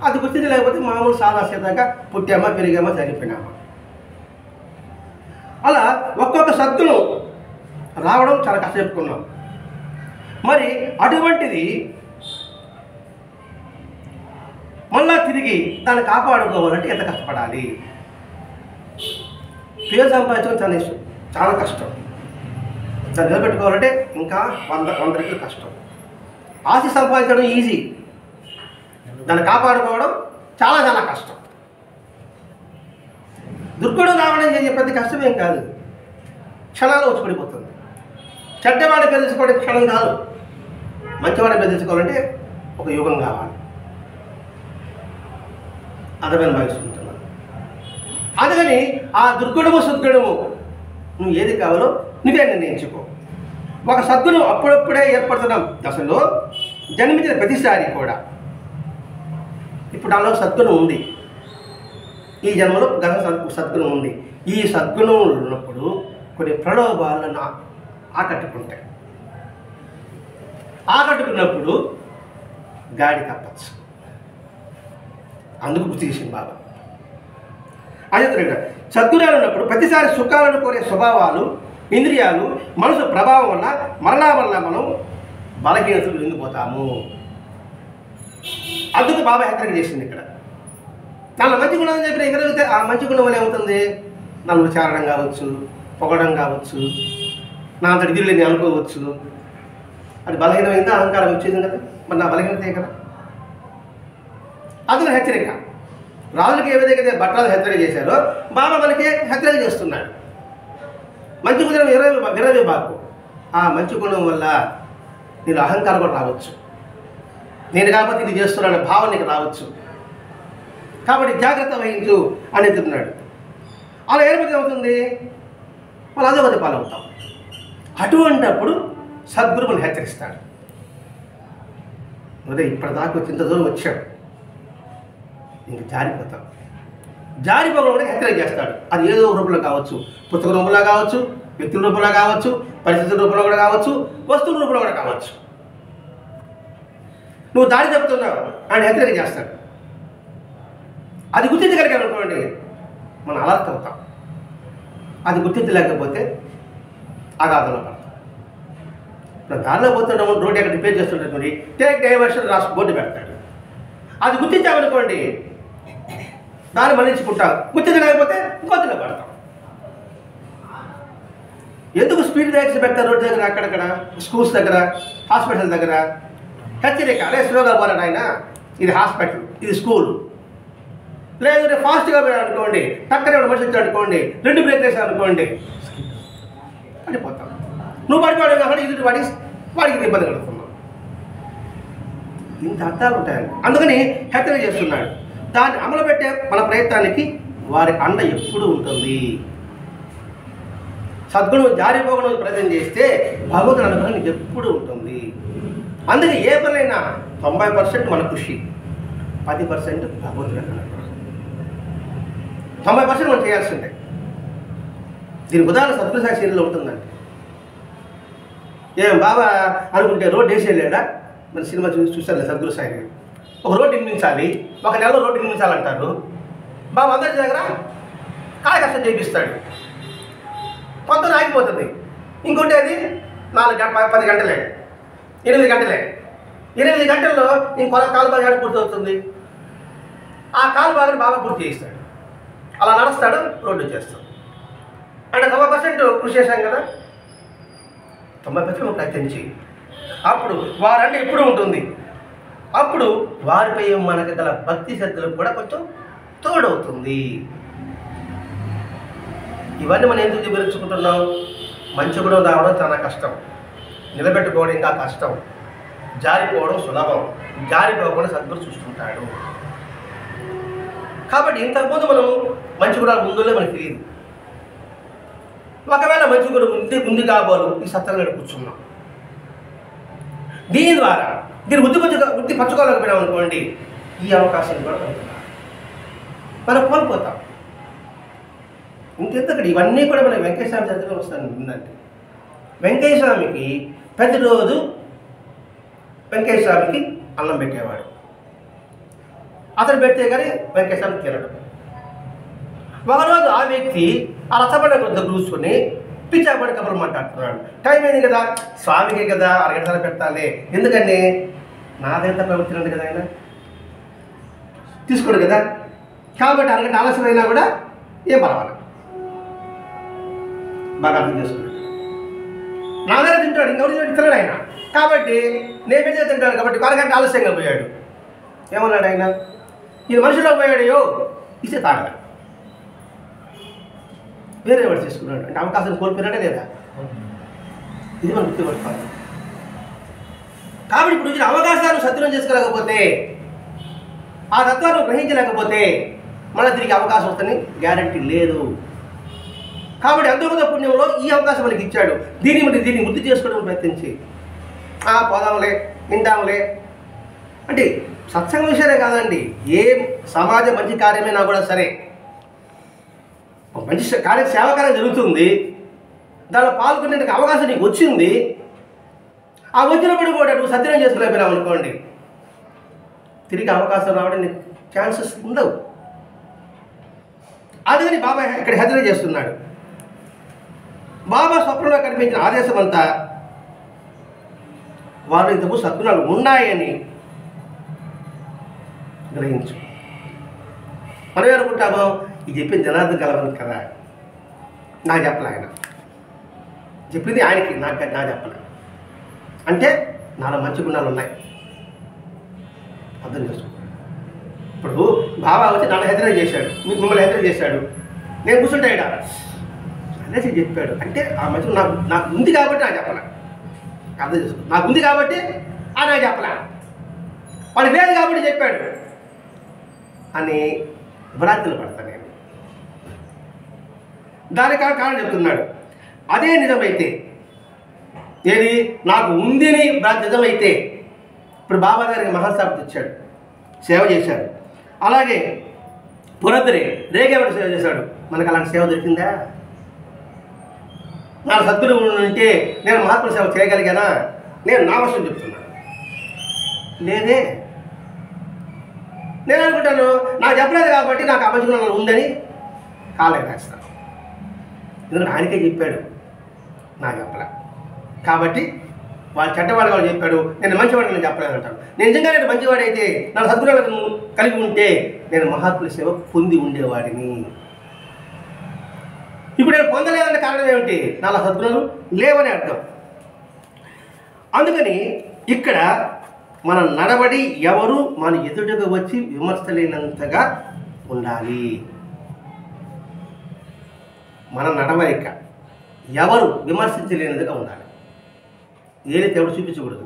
అది గుర్తించలేకపోతే మామూలు సాదాసీదాగా పుట్టామా, పెరిగామా, చనిపోయినామా. అలా ఒక్కొక్క సద్గుణం రావడం చాలా కష్టం చెప్పుకున్నాం. మరి అటువంటిది మళ్ళా తిరిగి దాన్ని కాపాడుకోవాలంటే ఎంత కష్టపడాలి? పేరు సంపాదించడం చాలా కష్టం. దాన్ని నిలబెట్టుకోవాలంటే ఇంకా 100 రెట్లు కష్టం. ఆస్తి సంపాదించడం ఈజీ, దాన్ని కాపాడుకోవడం చాలా చాలా కష్టం. దుర్గుణం రావడం చేసే ప్రతి కష్టమేం కాదు, క్షణాలు వచ్చి పడిపోతుంది. చెడ్డవాడిని బెదిరించుకోవడం క్షణం కాదు, మంచివాడిని బెదిరించుకోవాలంటే ఒక యుగం కావాలి. అర్థమైన భావిస్తుంటున్నాను. అందుకని ఆ దుర్గుణము సద్గుణము నువ్వు ఏది కావాలో నువ్వే నిర్ణయించుకో. ఒక సద్గుణం అప్పుడప్పుడే ఏర్పడుతున్న దశలో జన్మించిన ప్రతిసారి కూడా ఇప్పుడు నాలో సద్గుణం ఉంది, ఈ జన్మలో గత సద్గుణం ఉంది. ఈ సద్గుణం ఉన్నప్పుడు కొన్ని ప్రలోభాలను ఆకట్టుకుంటాయి. ఆకట్టుకున్నప్పుడు గాడి తప్పచ్చు. అందుకు గుర్తు చేసింది బాబా. అదే సద్గుణాలు ఉన్నప్పుడు ప్రతిసారి సుఖాలను కోరే స్వభావాలు, ఇంద్రియాలు, మనసు ప్రభావం వల్ల మరలా మనం బలహీనతలు లొంగిపోతాము. అందుకు బాబా హెచ్చరిక చేసింది ఇక్కడ. దానిలో మంచి గుణం అని చెప్పిన ఎగరగితే ఆ మంచి గుణం వల్ల ఏమవుతుంది? నన్ను చేరడం కావచ్చు, పొగడం కావచ్చు, నా అంతటి దిగులు నేను అనుకోవచ్చు. అది బలహీనమైందా, అహంకారం వచ్చేది కదా, మరి నా బలహీనతే కదా. అందులో హెచ్చరిక. రాజులకు ఏ విధంగా భట్రాజు హెచ్చరిక చేశారో బాబా మనకి హెచ్చరిక చేస్తున్నాడు. మంచి గుణం విరవేబాకు. ఆ మంచి గుణం వల్ల నేను అహంకారం కూడా రావచ్చు, నేను కాబట్టి ఇది చేస్తున్నాను భావన నీకు రావచ్చు. కాబట్టి జాగ్రత్త వహించు అని చెప్తున్నాడు. అలా ఏమవుతుంది? వాళ్ళు అధోగతి పాలవుతాం. అటువంటిప్పుడు సద్గురు మనం హెచ్చరిస్తాడు. అదే ఇప్పటిదాకా వచ్చి ఇంత దూరం వచ్చాడు, ఇంక జారిపోతాం. జారిపోకుండా హెచ్చరిక చేస్తాడు. అది ఏదో రూపంలో కావచ్చు, పుస్తక రూపంలో కావచ్చు, వ్యక్తుల రూపంలో కావచ్చు, పరిస్థితుల రూపంలో కూడా కావచ్చు, వస్తువుల రూపంలో కూడా కావచ్చు. నువ్వు దారి చెప్తున్నావు అని హెచ్చరిక చేస్తాడు. అది గుర్తించగలిగామనుకోండి మనం అలర్ట్ అవుతాం. అది గుర్తించలేకపోతే అగాధంలో పడతాం. ఇప్పుడు దారిలో పోతుంటాము, రోడ్డు ఎక్కడ రిపేర్ చేస్తుంటే టేక్ డైవర్షన్ రాసి బోర్డు పెడతాడు. అది గుర్తించామనుకోండి దాన్ని మళ్ళించుకుంటాం. గుర్తించలేకపోతే గొంతులో పడతాం. ఎందుకు స్పీడ్ బ్రేక్స్ పెడతారు రోడ్డు దగ్గర, అక్కడక్కడ స్కూల్స్ దగ్గర, హాస్పిటల్ దగ్గర హెచ్చరిక, అదే స్లోగా పోరాడు ఆయన, ఇది హాస్పిటల్, ఇది స్కూల్. లేదంటే ఫాస్ట్గా పోయాడు అనుకోండి, టక్కనే మనిషి వచ్చాడు అనుకోండి, 2 బ్రేక్ వేసాడు అనుకోండి, పడిపోతాం. నువ్వు పడిపోయాడు కాబట్టి ఇది వాడికి ఇబ్బంది కలుగుతున్నావు. ఇంత అర్థాలు ఉంటాయండి. అందుకని హెచ్చరిక చేస్తున్నాడు. దాన్ని అమలు పెట్టే మన ప్రయత్నానికి వారి అండ ఎప్పుడు ఉంటుంది. సద్గుణం జారిపోకుండా ప్రయత్నం చేస్తే భగవంతుని అనుగ్రహం నీకు ఎప్పుడు ఉంటుంది. అందుకే ఏ పనైనా 90% మన కృషి, 10% భగవంతుని అనుగ్రహం. 90% మనం చేయాల్సిందే. దీనికి ఉదాహరణ సద్గురు సాయి సీరియల్లో ఉంటుందండి. ఏం బాబా అనుకుంటే రోడ్డు వేసి వెళ్ళాడా, మన సినిమా చూస్తారు సద్గురు సాయి. ఒక రోడ్డు నిర్మించాలి, ఒక నెలలో రోడ్డు నిర్మించాలంటారు. బాబా అందరి దగ్గర కాయ కష్టం చేపిస్తాడు, కొంత ఆగిపోతుంది. ఇంకోటి అది 10 గంటలే, 8 గంటలే. 8 గంటల్లో ఇంకొక కాలు భాగం పూర్తవుతుంది. ఆ కాలు భాగాన్ని బాగా పూర్తి చేయిస్తాడు. అలా నడుస్తాడు, రోడ్డు చేస్తాడు. అంటే 90% కృషి చేశాం కదా, 90% ప్రయత్నించి అప్పుడు వారంటే ఎప్పుడు ఉంటుంది. అప్పుడు వారిపై మనకు గల భక్తి శ్రద్ధలకు కూడా కొంచెం తోడవుతుంది. ఇవన్నీ మనం ఎందుకు వివరించుకుంటున్నాం? మంచి గుణం రావడం చాలా కష్టం, నిలబెట్టుకోవడం ఇంకా కష్టం, జారిపోవడం సులభం. జారిపోకుండా సద్గురు చూస్తుంటాడు. కాబట్టి ఇంతకుముందు మనం మంచి గుణాలు ముందులే మనకు తెలియదు. ఒకవేళ మంచి గుణం ఉంది కాబోలు ఈ సత్సంగంలో కూర్చున్నాం. దీని ద్వారా దీన్ని వృద్ధి పరచుకోలేకపోయినాం అనుకోండి, ఈ అవకాశం కూడా మనం కోల్పోతాం. ఇంకెంతకటి ఇవన్నీ కూడా మన వెంకటేశ్వర చరిత్రలో వస్తాను ఉందండి. వెంకటేశ్వరస్వామికి ప్రతిరోజు వెంకటేశ్వరస్వామికి అన్నం పెట్టేవాడు. అతను పెడితే కానీ వెంకటేశ్వరస్వామి తినడు. ఒకరోజు ఆ వ్యక్తి ఆ రసపడిన కొద్ది కూర్చొని పిచ్చాపడి కబుర్లు మాట్లాడుతున్నాడు. టైం అయింది కదా, స్వామికి కదా, అరగంటలు పెట్టాలి, ఎందుకండి నాదెంత ప్రవృత్తి కదా, ఆయన తీసుకోడు కదా. కాబట్టి అరగంట ఆలస్యమైనా కూడా ఏం పర్వాలేదు, బాగా అర్థం చేసుకున్నాడు. నా దగ్గర తింటాడు, ఇంకెవరి తిన్నాడు ఆయన. కాబట్టి నేనే తింటాడు కాబట్టి అరగంట ఆలస్యంగా పోయాడు. ఏమన్నాడు ఆయన? ఈ మనిషిలో పోయాడయో ఇస్తే తాగల, వేరే వాడు తీసుకున్నాడు అంటే అవకాశం కోల్పోయినాడే లేదా? ఇది మనం గుర్తుపట్టుకోవాలి. కాబట్టి ఇప్పుడు ఇచ్చిన అవకాశాలు సద్వినియోగం చేసుకోలేకపోతే, ఆ తత్వాన్ని గ్రహించలేకపోతే మళ్ళీ తిరిగి అవకాశం వస్తుందని గ్యారంటీ లేదు. కాబట్టి అంతర్గత పుణ్యంలో ఈ అవకాశం మనకి ఇచ్చాడు. దీన్ని వృద్ధి చేసుకోవడం ప్రయత్నించి పోదాంలే, వింటాంలే అంటే సత్సంగ విషయమే కాదండి, ఏ సమాజ మంచి కార్యమైనా కూడా సరే, మంచి సేవాకార్యం జరుగుతుంది, దానిలో పాల్గొనేందుకు అవకాశం నీకు వచ్చింది. ఆ వచ్చినప్పుడు కూడా నువ్వు సద్వినియోగం చేసుకోలేకపోయినావు అనుకోండి, తిరిగి అవకాశం రావడం నీకు ఛాన్సెస్ ఉండవు. అందుకని బాబా ఇక్కడ హెచ్చరిక చేస్తున్నాడు. బాబా స్వప్నంలో కనిపించిన ఆదేశం అంతా వారు ఇంతకు సద్గుణాలు ఉన్నాయని గ్రహించు. మనం అనుకుంటామో ఇది చెప్పింది జనార్దన్ కలవని కదా, నాకు చెప్పలే ఆయన, చెప్పింది ఆయనకి, నాకు చెప్పలే అంటే నాలో మంచి గుణాలు ఉన్నాయి, అర్థం చేసుకో. ఇప్పుడు బాబా వచ్చి నన్ను హెచ్చరిక చేశాడు, మిమ్మల్ని హెచ్చరిక చేశాడు, నేను కూర్చుంటా ఇక్కడ అనేసి చెప్పాడు అంటే ఆ మంచి నాకు ఉంది కాబట్టి నాకు చెప్పలే, అర్థం చేసుకో. నాకు ఉంది కాబట్టి నాకు చెప్పలే, వాడు లేదు కాబట్టి చెప్పాడు అని భ్రాంతులు పడతాను నేను. దానికి కారణం చెప్తున్నాడు. అదే నిజమైతే, ఏది నాకు ఉందని నిజమైతే, ఇప్పుడు బాబా గారికి మహాసాబ్ తెచ్చాడు, సేవ చేశాడు. అలాగే పునద్దరి రేగేవాడు సేవ చేశాడు. మనకు అలాంటి సేవ దొరికిందా? నా సద్గురు ఉంటే నేను మహాత్ముల సేవ చేయగలిగానా? నేను నా వర్షం చెప్తున్నాను. లేదే. నేను అనుకుంటాను నాకు చెప్పలేదు కాబట్టి నాకు ఆ మంచి గుణం ఉందని కాళ్ళకి రాస్తాను. ఎందుకంటే ఆయనకే చెప్పాడు, నాకు చెప్పలే కాబట్టి వాళ్ళు చెడ్డవాడు వాళ్ళు చెప్పాడు, నేను మంచివాడు నేను చెప్పలేదు అంటాను. నేను నిజంగా నేను మంచివాడైతే నా సద్గుణాలను కలిగి ఉంటే నేను మహాత్ముల సేవ పొంది ఉండేవాడిని. ఇప్పుడు నేను పొందలేదంటే కారణం ఏమిటి? నా సద్గుణాలు లేవని అర్థం. అందుకని ఇక్కడ మన నడవడి ఎవరు మన ఎదుటగా వచ్చి విమర్శలేనంతగా ఉండాలి. మన నడవడిక ఎవరు విమర్శించలేనిదిగా ఉండాలి. ఏదైతే ఎవరు చూపించకూడదు.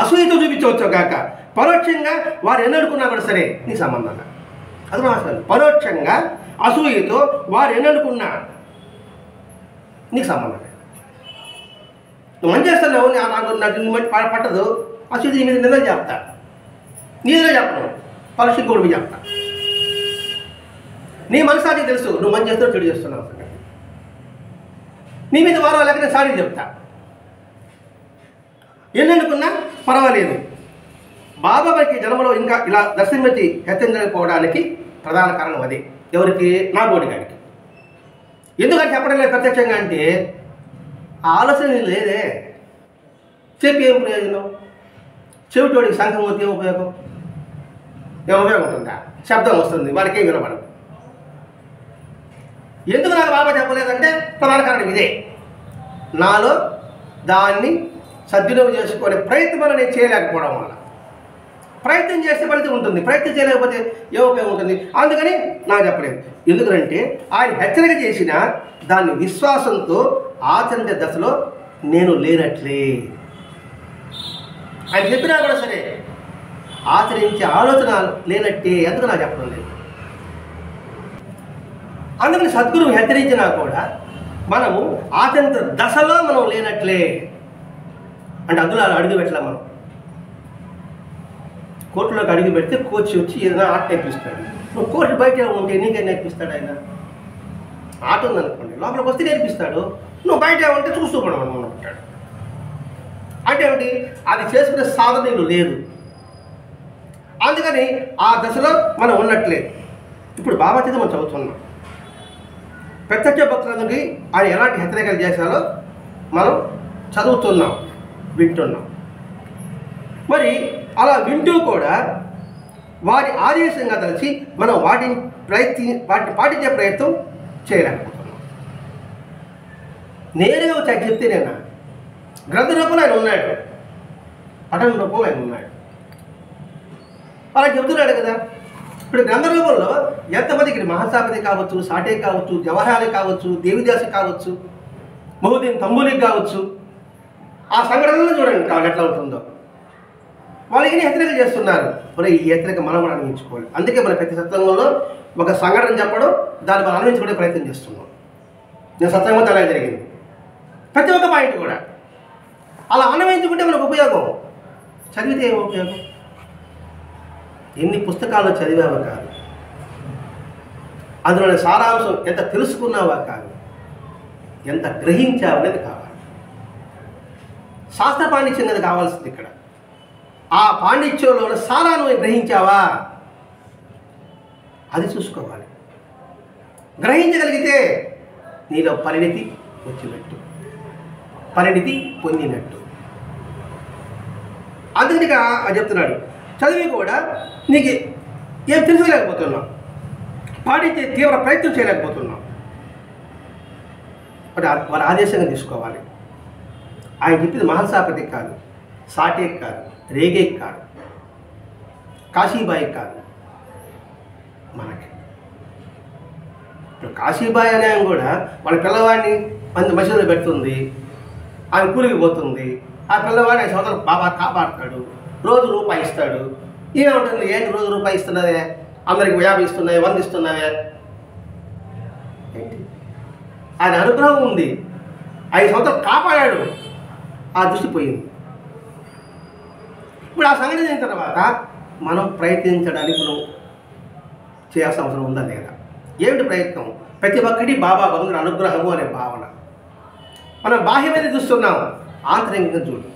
అసూయతో చూపించవచ్చు కాక పరోక్షంగా వారు ఎన్నడుకున్నా కూడా సరే నీ సంబంధంగా అది మాత్రం. పరోక్షంగా అసూయతో వారు ఎన్నడుకున్నా నీకు సంబంధం లేదు. నువ్వు మంచి చేస్తున్నావు, నాకు పట్టదు, అసూయ నీ మీద నిజం చెప్తా, నీదే చెప్పను, పరోక్షంగా కూడా చెప్తా. నీ మనసానికి తెలుసు నువ్వు మంచి చేస్తున్నావు చెడు చేస్తున్నావు. నీ మీద వారం లేక నేను సారీ చెప్తా. ఎన్నెన్నుకున్నా పర్వాలేదు. బాబా వారికి జన్మలో ఇంకా ఇలా దర్శనమిచ్చి హెచ్చరించకపోవడానికి ప్రధాన కారణం అదే. ఎవరికి? నా బోడి గారికి. ఎందుకని చెప్పడం లేదు ప్రత్యక్షంగా అంటే ఆ ఆలోచన లేదే. చెప్పి ఏం ప్రయోజనం? చెవిటోడికి సంఘం వస్తే ఉపయోగం ఉంటుందా? శబ్దం వస్తుంది, వాడికి ఏం వినపడదు. ఎందుకు నాకు బాబా చెప్పలేదంటే ప్రధాన కారణం ఇదే. నాలో దాన్ని సద్వినియోగం చేసుకునే ప్రయత్నం నేను చేయలేకపోవడం వల్ల. ప్రయత్నం చేస్తే ఫలితం ఉంటుంది, ప్రయత్నం చేయలేకపోతే ఏ ఉపయోగం ఉంటుంది? అందుకని నాకు చెప్పలేదు. ఎందుకంటే ఆయన హెచ్చరిక చేసిన దాన్ని విశ్వాసంతో ఆచరించే దశలో నేను లేనట్లే. ఆయన చెప్పినా కూడా సరే ఆచరించే ఆలోచన లేనట్టే. ఎందుకు నాకు చెప్పడం లేదు. అందుకని సద్గురువు హెచ్చరించినా కూడా మనము ఆచరించే దశలో మనం లేనట్లే. అంటే అందులో అడుగు పెట్టలే. మనం కోర్టులోకి అడుగు పెడితే కోచ్ వచ్చి ఏదైనా ఆట నేర్పిస్తాడు. నువ్వు కోర్టు బయట ఉంటే నీకేం నేర్పిస్తాడు ఆయన? ఆట ఉందనుకోండి, లోపలికి వస్తే నేర్పిస్తాడు. నువ్వు బయట ఉంటే చూస్తూ పడమని అనుకుంటాడు. అంటే ఏమిటి? అది చేసుకునే సాధన లేదు. అందుకని ఆ దశలో మనం ఉన్నట్లేదు. ఇప్పుడు బాబా చేత మనం చదువుతున్నాం. ప్రత్యక్ష భక్తులందరికీ ఆయన ఎలాంటి హెచ్చరికలు చేశారో మనం చదువుతున్నాం, వింటున్నాం. మరి అలా వింటూ కూడా వారి ఆదేశంగా తలచి మనం వాటిని పాటించే ప్రయత్నం చేయలేకపోతున్నాం. నేరుగా వచ్చి ఆయన చెప్తేనేనా? గ్రంథ రూపంలో ఆయన ఉన్నాడు, పఠన రూపంలో ఆయన ఉన్నాడు, అలా చెబుతున్నాడు కదా. ఇప్పుడు గ్రంథ రూపంలో ఎంతమందికి మహాసాపతి కావచ్చు, సాటే కావచ్చు, జవహరాలి కావచ్చు, దేవిదాసి కావచ్చు, మహుద్దీన్ తంబూలికి కావచ్చు, ఆ సంఘటనలో చూడండి కావాలి ఎట్లా ఉంటుందో. వాళ్ళకి హెచ్చరికలు చేస్తున్నారు. మరి ఈ హెచ్చరిక మనం కూడా అన్వయించుకోవాలి. అందుకే మన ప్రతి సత్సంగంలో ఒక సంఘటన చెప్పడం, దాన్ని మనం అన్వయించుకునే ప్రయత్నం చేస్తున్నాం. నేను సత్సంగంతో అలా జరిగింది. ప్రతి ఒక్క పాయింట్ కూడా అలా అన్వయించుకుంటే మనకు ఉపయోగం. చదివితే ఏం ఉపయోగం? ఎన్ని పుస్తకాలు చదివావా కాదు, అందులోని సారాంశం ఎంత తెలుసుకున్నావా కాదు, ఎంత గ్రహించావు అనేది కావాలి. శాస్త్ర పాండిత్యం అనేది కావాల్సింది ఇక్కడ. ఆ పాండిత్యంలో సారాన్ని గ్రహించావా అది చూసుకోవాలి. గ్రహించగలిగితే నీలో పరిణితి వచ్చినట్టు, పరిణితి పొందినట్టు. అందుకని చెప్తున్నాడు, చదివి కూడా నీకు ఏం తెలుసుకోలేకపోతున్నావు, పాటించే తీవ్ర ప్రయత్నం చేయలేకపోతున్నావు. వారి ఆదేశంగా తీసుకోవాలి. ఆయన చెప్పింది మహల్సాపతికి కాదు, సాటేకి కాదు, రేగేకి కాదు, కాశీబాయికి కాదు, మనకి. ఇప్పుడు కాశీబాయి అనే ఆయన కూడా వాళ్ళ పిల్లవాడిని మసీదులో పెడుతుంది, ఆయన కూలికి పోతుంది. ఆ పిల్లవాడిని ఆయన సోదరు బాబా కాపాడుతాడు, రోజు రూపాయి ఇస్తాడు. ఏమంటుంది? ఏంటి రోజు రూపాయి ఇస్తున్నదే, అందరికి 50 ఇస్తున్నాయి, 100 ఇస్తున్నావే ఏంటి? ఆయన అనుగ్రహం ఉంది, 5 సంవత్సరాలు కాపాడాడు, ఆ దృష్టి పోయింది. ఇప్పుడు ఆ సంఘటన అయిన తర్వాత మనం ప్రయత్నించడానికి మనం చేయాల్సిన అవసరం ఉందా లేదా? ఏమిటి ప్రయత్నం? ప్రతి ఒక్కటి బాబా భగవంతుడి అనుగ్రహము అనే భావన. మనం బాహ్యమైన చూస్తున్నాం, ఆంతరికంగా చూడు.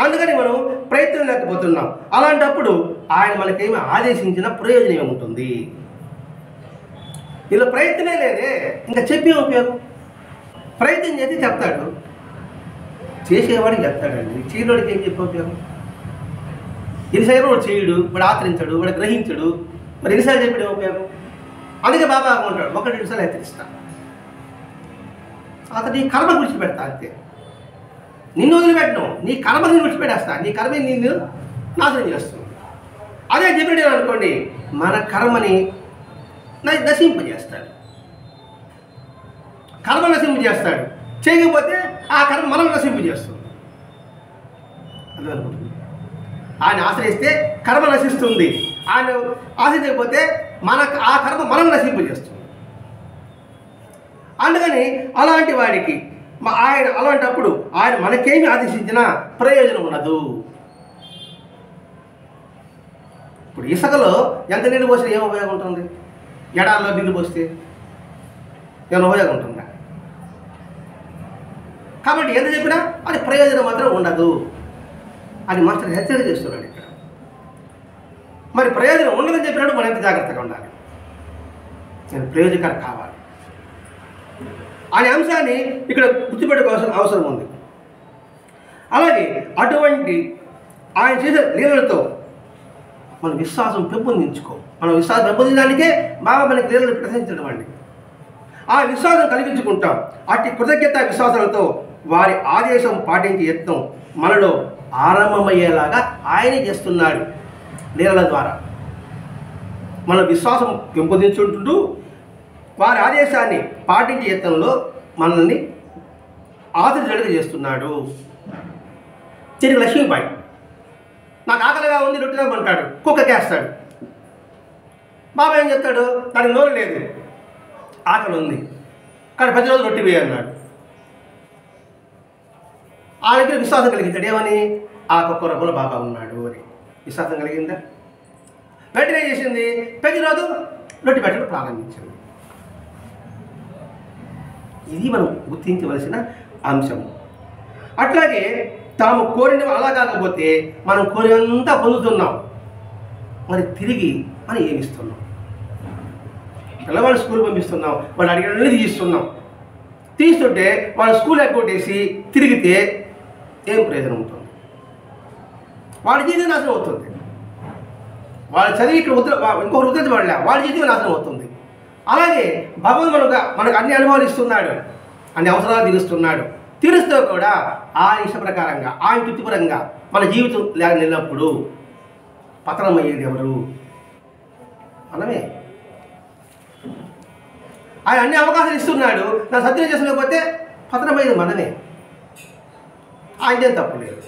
అందుకని మనం ప్రయత్నం లేకపోతున్నాం. అలాంటప్పుడు ఆయన మనకేమి ఆదేశించిన ప్రయోజనం ఏముంటుంది? ఇలా ప్రయత్నమే లేదే, ఇంకా చెప్పే ఉపయోగం? ప్రయత్నం చేసి చెప్తాడు, చేసేవాడికి చెప్తాడండి, చేయడానికి ఏం చెప్పే ఉపయోగం? ఎన్నిసార్లు వాడు చేయడు, వాడు ఆచరించడు, వాడు గ్రహించడు, మరి ఎన్నిసార్లు చెప్పడం ఉపయోగం? అందుకే బాబా అనుకుంటాడు, 1-2 సార్లు హెచ్చరిస్తా, అతను నీ కర్మ విడిచిపెడతా, అంతే. నిన్ను వదిలిపెట్టను, నీ కర్మని విడిచిపెట్టేస్తా, నీ కర్మ నిన్ను నాశనం చేస్తుంది. అదే చెప్పాడు అనుకోండి, మన కర్మని నశింపజేస్తాడు, కర్మ నశింపజేస్తాడు. చేయకపోతే ఆ కర్మ మనం నశింపజేస్తుంది. అది అనుకుంటుంది. ఆయన ఆశ్రయిస్తే కర్మ నశిస్తుంది, ఆయన ఆశ్రయించకపోతే ఆ కర్మ మనం నశింపజేస్తుంది. అందుకని అలాంటి వాడికి ఆయన అలాంటప్పుడు ఆయన మనకేమి ఆదేశించినా ప్రయోజనం ఉండదు. ఇప్పుడు ఇసుకలో ఎంత నీళ్ళు పోసినా ఏం ఉపయోగం ఉంటుంది? ఎడారిలో నీళ్ళు పోస్తే ఏమైనా ఉపయోగం ఉంటుందా? కాబట్టి ఎంత చెప్పినా అది ప్రయోజనం మాత్రం ఉండదు అని మాస్టర్ హెచ్చరిక చేస్తున్నాడు ఇక్కడ. మరి ప్రయోజనం ఉండదని చెప్పినప్పుడు మనం ఎంత జాగ్రత్తగా ఉండాలి? నేను ప్రయోజకరం కావాలి అనే అంశాన్ని ఇక్కడ గుర్తుపెట్టుకోవాల్సిన అవసరం ఉంది. అలాగే అటువంటి ఆయన చేసే లీలలతో మన విశ్వాసం పెంపొందించుకో. మన విశ్వాసం పెంపొందించడానికే బాబా మనకి లీలలు ప్రదర్శించడం అండి. ఆ విశ్వాసం కలిగించుకుంటాం. అట్టి కృతజ్ఞత విశ్వాసాలతో వారి ఆదేశం పాటించే యత్నం మనలో ఆరంభమయ్యేలాగా ఆయనే చేస్తున్నాడు లీలల ద్వారా. మన విశ్వాసం పెంపొందించుకుంటూ వారి ఆదేశాన్ని పాటించే యత్నంలో మనల్ని ఆదరించడానికి చేస్తున్నాడు. తిరిగి లక్ష్మీబాయి నాకు ఆకలిగా ఉంది, రొట్టె తినమంటాడు, కుక్కకేస్తాడు. బాబా ఏం చెప్తాడు? దానికి నోరు లేదు, ఆకలి ఉంది, కానీ ప్రతిరోజు రొట్టె వేయి అన్నాడు. ఆయనకి విశ్వాసం కలిగించాడు. ఏమని? ఆ కుక్క రూపంలో బాబా ఉన్నాడు అని విశ్వాసం కలిగిందా? వెంటనే చేసింది, ప్రతిరోజు రొట్టె పెట్టడం ప్రారంభించింది. ఇది మనం గుర్తించవలసిన అంశం. అట్లాగే తాము కోరినవి అలా కాకపోతే మనం కోరినంతా పొందుతున్నాం, మరి తిరిగి మనం ఏమిస్తున్నాం? పిల్లవాళ్ళు స్కూల్ పంపిస్తున్నాం, వాళ్ళు అడిగినవి తీస్తున్నాం. తీస్తుంటే వాళ్ళు స్కూల్ ఎగ్గొట్టేసి తిరిగితే ఏం ప్రయోజనం ఉంటుంది? వాడి జీవితం నాశనం అవుతుంది. వాళ్ళ చదివి ఇక్కడ ఇంకొకరు ఉద్ధరించబడలే, వాడి జీవితం నాశనం అవుతుంది. అలాగే భగవంతుడు మనకు అన్ని అనుభవాలు ఇస్తున్నాడు, అన్ని అవసరాలు తీరుస్తున్నాడు. తీరుస్తూ కూడా ఆ ఇష్ట ప్రకారంగా ఆయన తృప్తిపరంగా మన జీవితం నిలినప్పుడు పతనం అయ్యేది ఎవరు? మనమే. ఆయన అన్ని అవకాశాలు ఇస్తున్నాడు, నా సత్యం చేసుకోకపోతే పతనమయ్యేది మనమే. ఆయనదేం తప్పు లేదు,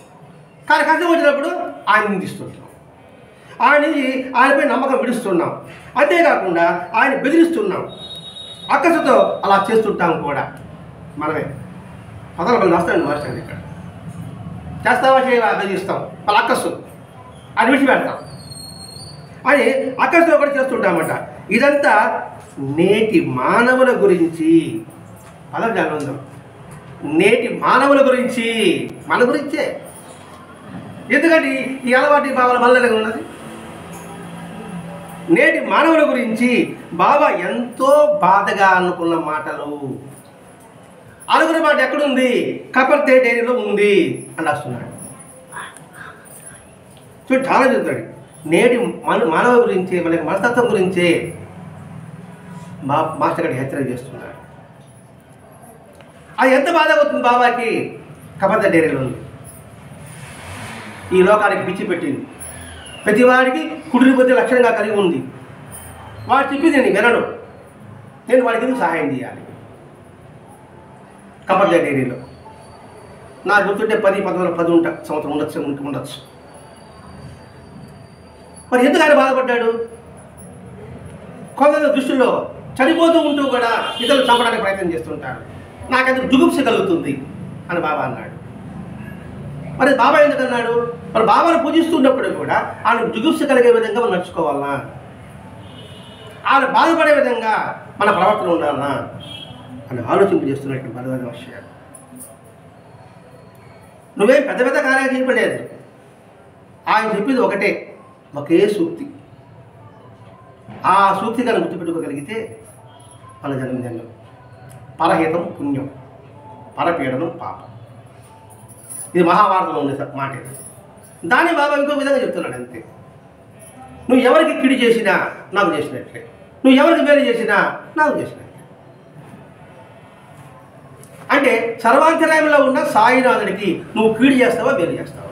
కానీ కష్టం వచ్చినప్పుడు ఆయన నిందిస్తున్నాం, ఆయనపై నమ్మకం విడుస్తున్నాం. అంతేకాకుండా ఆయన బెదిరిస్తున్నాం, అక్కసతో అలా చేస్తుంటాం కూడా మనమే. పదలు రాస్తాను మాస్టర్ ఇక్కడ, చేస్తావా చేయవా బెదిరిస్తాం, వాళ్ళ అక్కసు అది విడిచిపెడతాం అని అక్కసతో కూడా చేస్తుంటామట. ఇదంతా నేటి మానవుల గురించి. పదవి ఉందాం, నేటి మానవుల గురించి, మన గురించే. ఎందుకంటే ఈ అలవాటి భావాల మనలో ఉన్నది. నేటి మానవుల గురించి బాబా ఎంతో బాధగా అనుకున్న మాటలు. అనుకున్న మాట ఎక్కడుంది? కపర్తే డైరీలో ఉంది అని రాస్తున్నాడు. చూడు, చాలా చెప్తాడు. నేటి మానవ గురించి, మన మనస్తత్వం గురించే మాస్టర్ గారు హెచ్చరిక చేస్తున్నాడు. అది ఎంత బాధ అవుతుంది బాబాకి? కపర్తే డైరీలో ఉంది. ఈ లోకానికి పిచ్చి పెట్టింది, ప్రతివాడికి కుడిపోతే లక్షణంగా కలిగి ఉంది. వాడు చెప్పింది నేను వినడు, నేను వాడికి ఎందుకు సహాయం చేయాలి? కపర్తే డైరీలో నాకు గుర్తుంటే 10 సంవత్సరం ఉండొచ్చు. మరి ఎందుకు ఆయన బాధపడ్డాడు? కొందరు దృష్టిలో చనిపోతూ ఉంటూ కూడా ఇతరులు చంపడానికి ప్రయత్నం చేస్తుంటారు, నాకెందుకు జుగుప్స కలుగుతుంది అని బాబా అన్నాడు. మరి బాబా ఎందుకన్నాడు? మరి బాబాను పూజిస్తున్నప్పుడు కూడా ఆయన జుగుప్స కలిగే విధంగా మనం నడుచుకోవాలన్నా, ఆయన బాధపడే విధంగా మన ప్రవర్తన ఉండాలన్నా అని ఆలోచింపజేస్తున్నట్టు బలమైన విషయాలు. నువ్వేం పెద్ద పెద్ద కార్యాలు చేయబడలేదు. ఆయన చెప్పింది ఒకటే, ఒకే సూక్తి. ఆ సూక్తి కనుక గుర్తుపెట్టుకోగలిగితే మన జన్మజన్యం. పరహితం పుణ్యం, పరపీడనం పాపం. ఇది మహాభారతంలో ఉంది మాట. దాన్ని బాబా ఇంకో విధంగా చెప్తున్నాడు అంతే. నువ్వు ఎవరికి కిడి చేసినా నాకు చేసినట్లే, నువ్వు ఎవరికి మేలు చేసినా నాకు చేసినట్లే. అంటే సర్వాంతరాయంలో ఉన్న సాయినాథుడికి నువ్వు కీడు చేస్తావా మేలు చేస్తావా?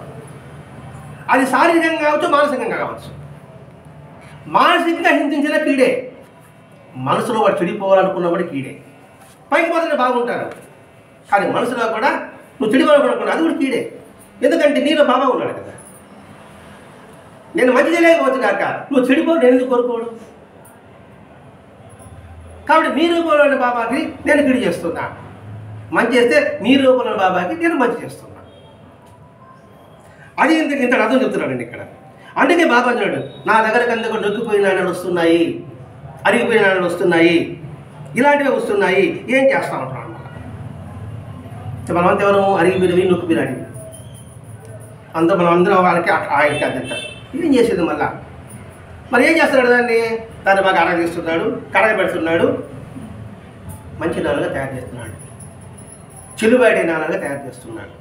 అది శారీరకంగా కావచ్చు, మానసికంగా కావచ్చు. మానసికంగా హింసించిన కీడే, మనసులో వాడు చెడిపోవాలనుకున్నవాడు కీడే. పైకి మాత్రమే బాగుంటారు, కానీ మనసులో కూడా నువ్వు చెడిపోవాలనుకున్నా అది కూడా కీడే. ఎందుకంటే నీలో బాబా ఉన్నాడు కదా. నేను మంచి చేయలేకపోవచ్చు కాక నువ్వు చెడిపోవు, నేను ఎందుకు కోరుకోడు? కాబట్టి మీ రూపంలోని బాబాకి నేను కీడు చేస్తున్నా, మంచి చేస్తే మీ రూపంలోని బాబాకి నేను మంచి చేస్తున్నా. అది ఇంత అర్థం చెప్తున్నాడండి ఇక్కడ. అందుకే బాబా అన్నాడు, నా దగ్గరకు అందుకు నొక్కిపోయిన నాణ్యాలు వస్తున్నాయి, అరిగిపోయిన నాణ్యాలు వస్తున్నాయి, ఇలాంటివి వస్తున్నాయి, ఏం చేస్తా ఉంటున్నాను అన్నమాట. మనమంతా ఎవరు అరిగిపోయినవి నొక్కిపోయినవి మనం అందరం వాళ్ళకి ఆయనకి అదంటారు. ఏం చేసేది మళ్ళా? మరి ఏం చేస్తున్నాడు? దాన్ని బాగా అడగ చేస్తున్నాడు, కడగ పెడుతున్నాడు, మంచి నాలుగా తయారు చేస్తున్నాడు, చెలుబాడి నాలుగా తయారు చేస్తున్నాడు.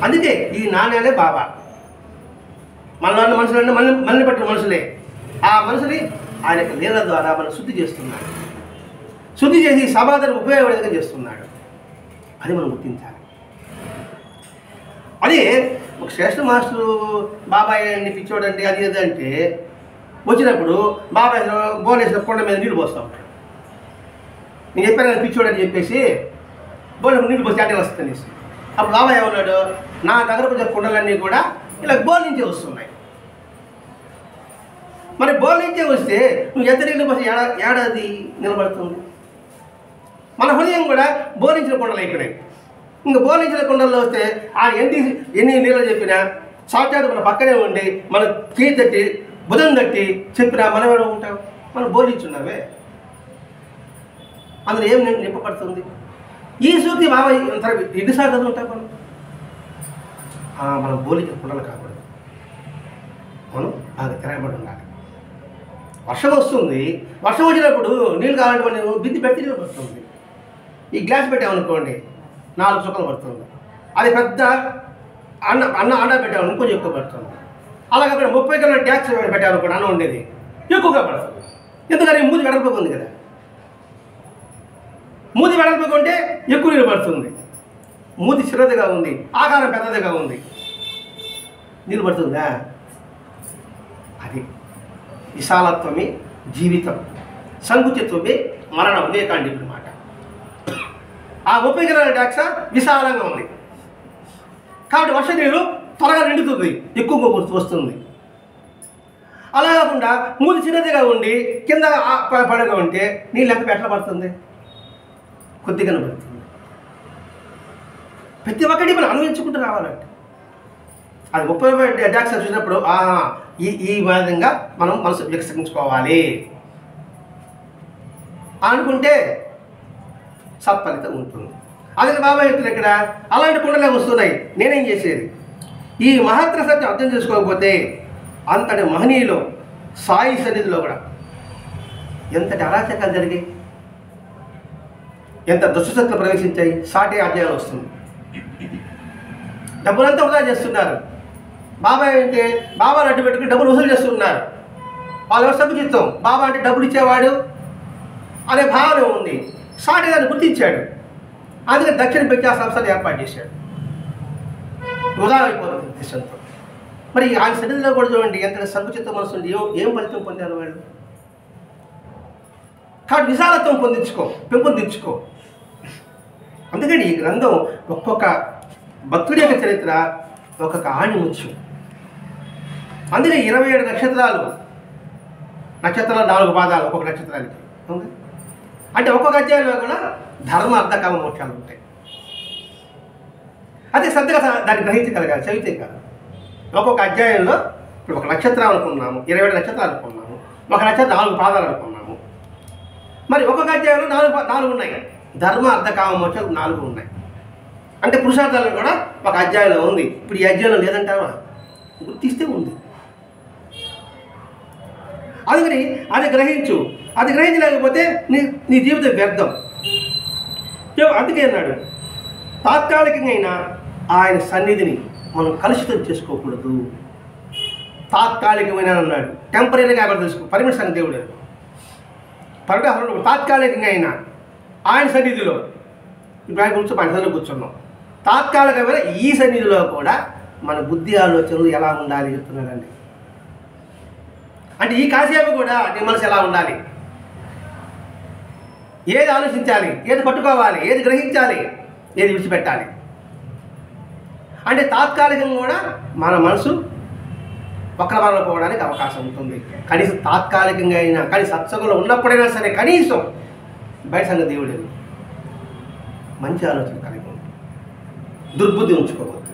అందుకే ఈ నాణ్యాలే బాబా. మనలో మనుషులన్నీ మనల్ని పట్టిన మనుషులే. ఆ మనుషుని ఆయన యొక్క నీళ్ళ ద్వారా మనం శుద్ధి చేస్తున్నాడు, శుద్ధి చేసి సమాధానం ఉపయోగపడేదిగా చేస్తున్నాడు. అది మనం గుర్తించాలి. అదే ఒక శ్రేష్ఠ మాస్టరు బాబాయ్ అన్ని పిచ్చోడండి అది ఇది అంటే వచ్చినప్పుడు బాబాయ్ బోనేసిన కొండ మీద నీళ్ళు పోస్తూ ఉంటాడు. నేను చెప్పాను కదా పిచ్చోడని చెప్పేసి బోన్ నీళ్ళు పోస్తే అంటే వస్తుంది. అప్పుడు బాబాయ్ ఏమన్నాడు, నా దగ్గర కొంచెం కుండలన్నీ కూడా ఇలా బోల్ నుంచే వస్తున్నాయి. మరి బోల్ నుంచే వస్తే నువ్వు ఎంత నీళ్ళు పోసి ఏడాది నిలబడుతుంది. మన హృదయం కూడా బోలించిన కుండలు అయిపోయినాయి. ఇంకా బోలించిన కుండల్లో వస్తే ఆ ఎన్ని నీళ్ళు చెప్పినా సాక్షాత్ మన పక్కనే ఉండి మన చేయి తట్టి బుధం తట్టి చెప్పినా మనం ఏమైనా ఉంటాం? మనం బోలించున్నావే, అందులో ఏం నింపబడుతుంది? ఈ సూక్తి బాబా ఎన్నిసార్లు చదువుంటాం మనం బోలించిన కుండలు కాకూడదు, మనం బాగా తిరగబడి ఉండాలి. వర్షం వస్తుంది, వర్షం వచ్చినప్పుడు నీళ్ళు కావాలంటే మనం బింది పెడితే నీళ్ళు పడుతుంది. ఈ గ్లాస్ పెట్టామనుకోండి 4 చుక్కలు పడుతుంది. అది పెద్ద అన్న పెట్టామని ఇంకొంచెం ఎక్కువ పడుతుంది. అలాగే 30 కిలోల ట్యాక్స్ పెట్టామనుకోండి, అన్నం ఉండేది ఎక్కువగా పడుతుంది. ఎందుకని మూది వెడల్పుగా ఉంది కదా. మూది వెడల్పుగా ఉంటే ఎక్కువ నీళ్ళు పడుతుంది. మూది చిన్నదిగా ఉంది, ఆకారం పెద్దదిగా ఉంది, నీళ్ళు పడుతుందా? అది విశాలత్వమే జీవితం, సంకుచిత్వమే మరణం. వివేకాండి మాట. ఆ 30 కిలోల ట్యాక్స్ విశాలంగా ఉంది కాబట్టి వర్ష నీళ్ళు త్వరగా నిండుతుంది, ఎక్కువగా వస్తుంది. అలా కాకుండా మూది చిన్నదిగా ఉండి కింద పడగా ఉంటే నీళ్ళు ఎంత ఎట్లా పడుతుంది? కొద్దిగానే పడుతుంది. ప్రతి ఒక్కటి మనం అనుభవించుకుంటూ రావాలంటే అది 30 ట్యాక్స్ చూసినప్పుడు ఈ విధంగా మనం మనసు వికసించుకోవాలి అనుకుంటే సత్ఫలితం ఉంటుంది. అదే బాబా చెప్తుంది ఇక్కడ, అలాంటి కుండలే వస్తున్నాయి, నేనేం చేసేది? ఈ మహత్తర సత్యం అర్థం చేసుకోకపోతే అంతటి మహనీయులు సాయి సన్నిధిలో కూడా ఎంతటి అరాచకాలు జరిగాయి, ఎంత దుష్టశక్తులు ప్రవేశించాయి. సాటి అధ్యాయాలు వస్తుంది. డబ్బులంతా వృధా చేస్తున్నారు. బాబా అంటే బాబాను అడ్డు పెట్టుకుని డబ్బులు వసూలు చేస్తున్నారు. వాళ్ళ వ్యవస్థకు చిత్తం. బాబా అంటే డబ్బులు ఇచ్చేవాడు అనే భావన ఉంది. సాటి దాన్ని గుర్తించాడు. అందుకని దక్షిణ పెట్టి ఆ సంస్థను ఏర్పాటు చేశాడు. వృధా అయిపోతుంది ఉద్దేశంతో. మరి ఆయన సన్నిధిలో కూడా చూడండి ఎంత సంకుచిత మనసు ఉంది. ఏం ఫలితం పొందారు వాళ్ళు? కాబట్టి విశాలత్వం పెంపొందించుకో. అందుకని ఈ గ్రంథం ఒక్కొక్క భక్తుడి యొక్క చరిత్ర ఒక్కొక్క ఆణిముచ్చు. అందుకే 27 నక్షత్రాలు 4 పాదాలు ఒక్కొక్క నక్షత్రానికి ఉంది. అంటే ఒక్కొక్క అధ్యాయంలో కూడా ధర్మ అర్థకామ మోక్షాలు ఉంటాయి. అదే శ్రద్ధగా దాన్ని గ్రహించగలగాలి, చదివితే కాదు. ఒక్కొక్క అధ్యాయంలో ఇప్పుడు ఒక నక్షత్రం అనుకున్నాము, 27 నక్షత్రాలు అనుకున్నాము, ఒక నక్షత్రం 4 పాదాలు అనుకున్నాము. మరి ఒక్కొక్క అధ్యాయంలో 4 ఉన్నాయి. ధర్మ అర్థకామ మోక్షాలు 4 ఉన్నాయి. అంటే పురుషార్థాలు కూడా ఒక అధ్యాయంలో ఉంది. ఇప్పుడు ఈ అధ్యాయంలో లేదంటావా? గుర్తిస్తే ఉంది. అందుకని అది గ్రహించు. అది గ్రహించలేకపోతే నీ జీవితం వ్యర్థం. అందుకే అన్నాడు, తాత్కాలికంగా ఆయన సన్నిధిని మనం కలుషితం చేసుకోకూడదు. తాత్కాలికమైన అన్నాడు, టెంపరీగా అక్కడ తెలుసుకో. పర్మిషన్ అని దేవుడు తాత్కాలికంగా ఆయన సన్నిధిలో ఇప్పుడు ఆయన కూర్చో, ఆయన సన్నిధిలో కూర్చున్నాం. తాత్కాలికమైన ఈ సన్నిధిలో కూడా మన బుద్ధి ఆలోచనలు ఎలా ఉండాలి చెప్తున్నాడండి. అంటే ఈ కాసేపు కూడా నీ మనసు ఎలా ఉండాలి, ఏది ఆలోచించాలి, ఏది పట్టుకోవాలి, ఏది గ్రహించాలి, ఏది విడిచిపెట్టాలి. అంటే తాత్కాలికంగా కూడా మన మనసు వక్రబారలో పోవడానికి అవకాశం ఉంటుంది. కనీసం తాత్కాలికంగా అయినా, కానీ సత్సంగంలో ఉన్నప్పుడైనా సరే కనీసం బయట సంగతి దేవుడు మంచి ఆలోచన కలిగి ఉంది. దుర్బుద్ధి ఉంచుకోవద్దు.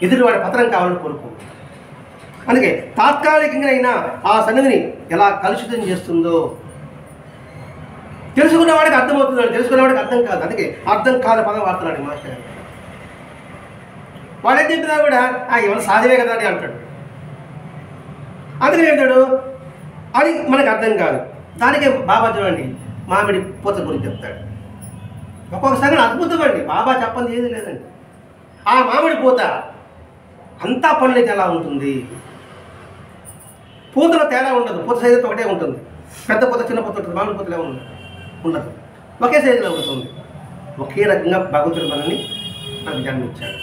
ఎదుటివాడి పత్రం కావాలని కోరుకోవద్దు. అందుకే తాత్కాలికంగా అయినా ఆ సన్నిధిని ఎలా కలుషితం చేస్తుందో తెలుసుకున్నవాడికి అర్థమవుతున్నాడు, తెలుసుకున్నవాడికి అర్థం కాదు. అందుకే అర్థం కాని పదం వాడుతున్నాడు మాస్టర్ గారు. వాడేం చెప్పినా కూడా ఏమైనా సాధ్యమే కదా అని అంటాడు. అందుకని ఏంటాడు, అది మనకు అర్థం కాదు. దానికే బాబా చూడండి మామిడి పూత గురించి చెప్తాడు. ఒక్కొక్కసారి అద్భుతం అండి, బాబా చెప్పండి ఏది లేదండి. ఆ మామిడి పూత అంతా పండ్లైతే ఎలా ఉంటుంది, పూతలో తేడా ఉండదు. పూత సైజు ఒకటే ఉంటుంది. పెద్ద పూత చిన్న పూత ఉంటుంది, మామిడి పూతలో ఉండదు. ఒకే సైజులో ఉంటుంది. ఒకే రకంగా భగవంతుడు మనల్ని మనకు జన్మించాడు.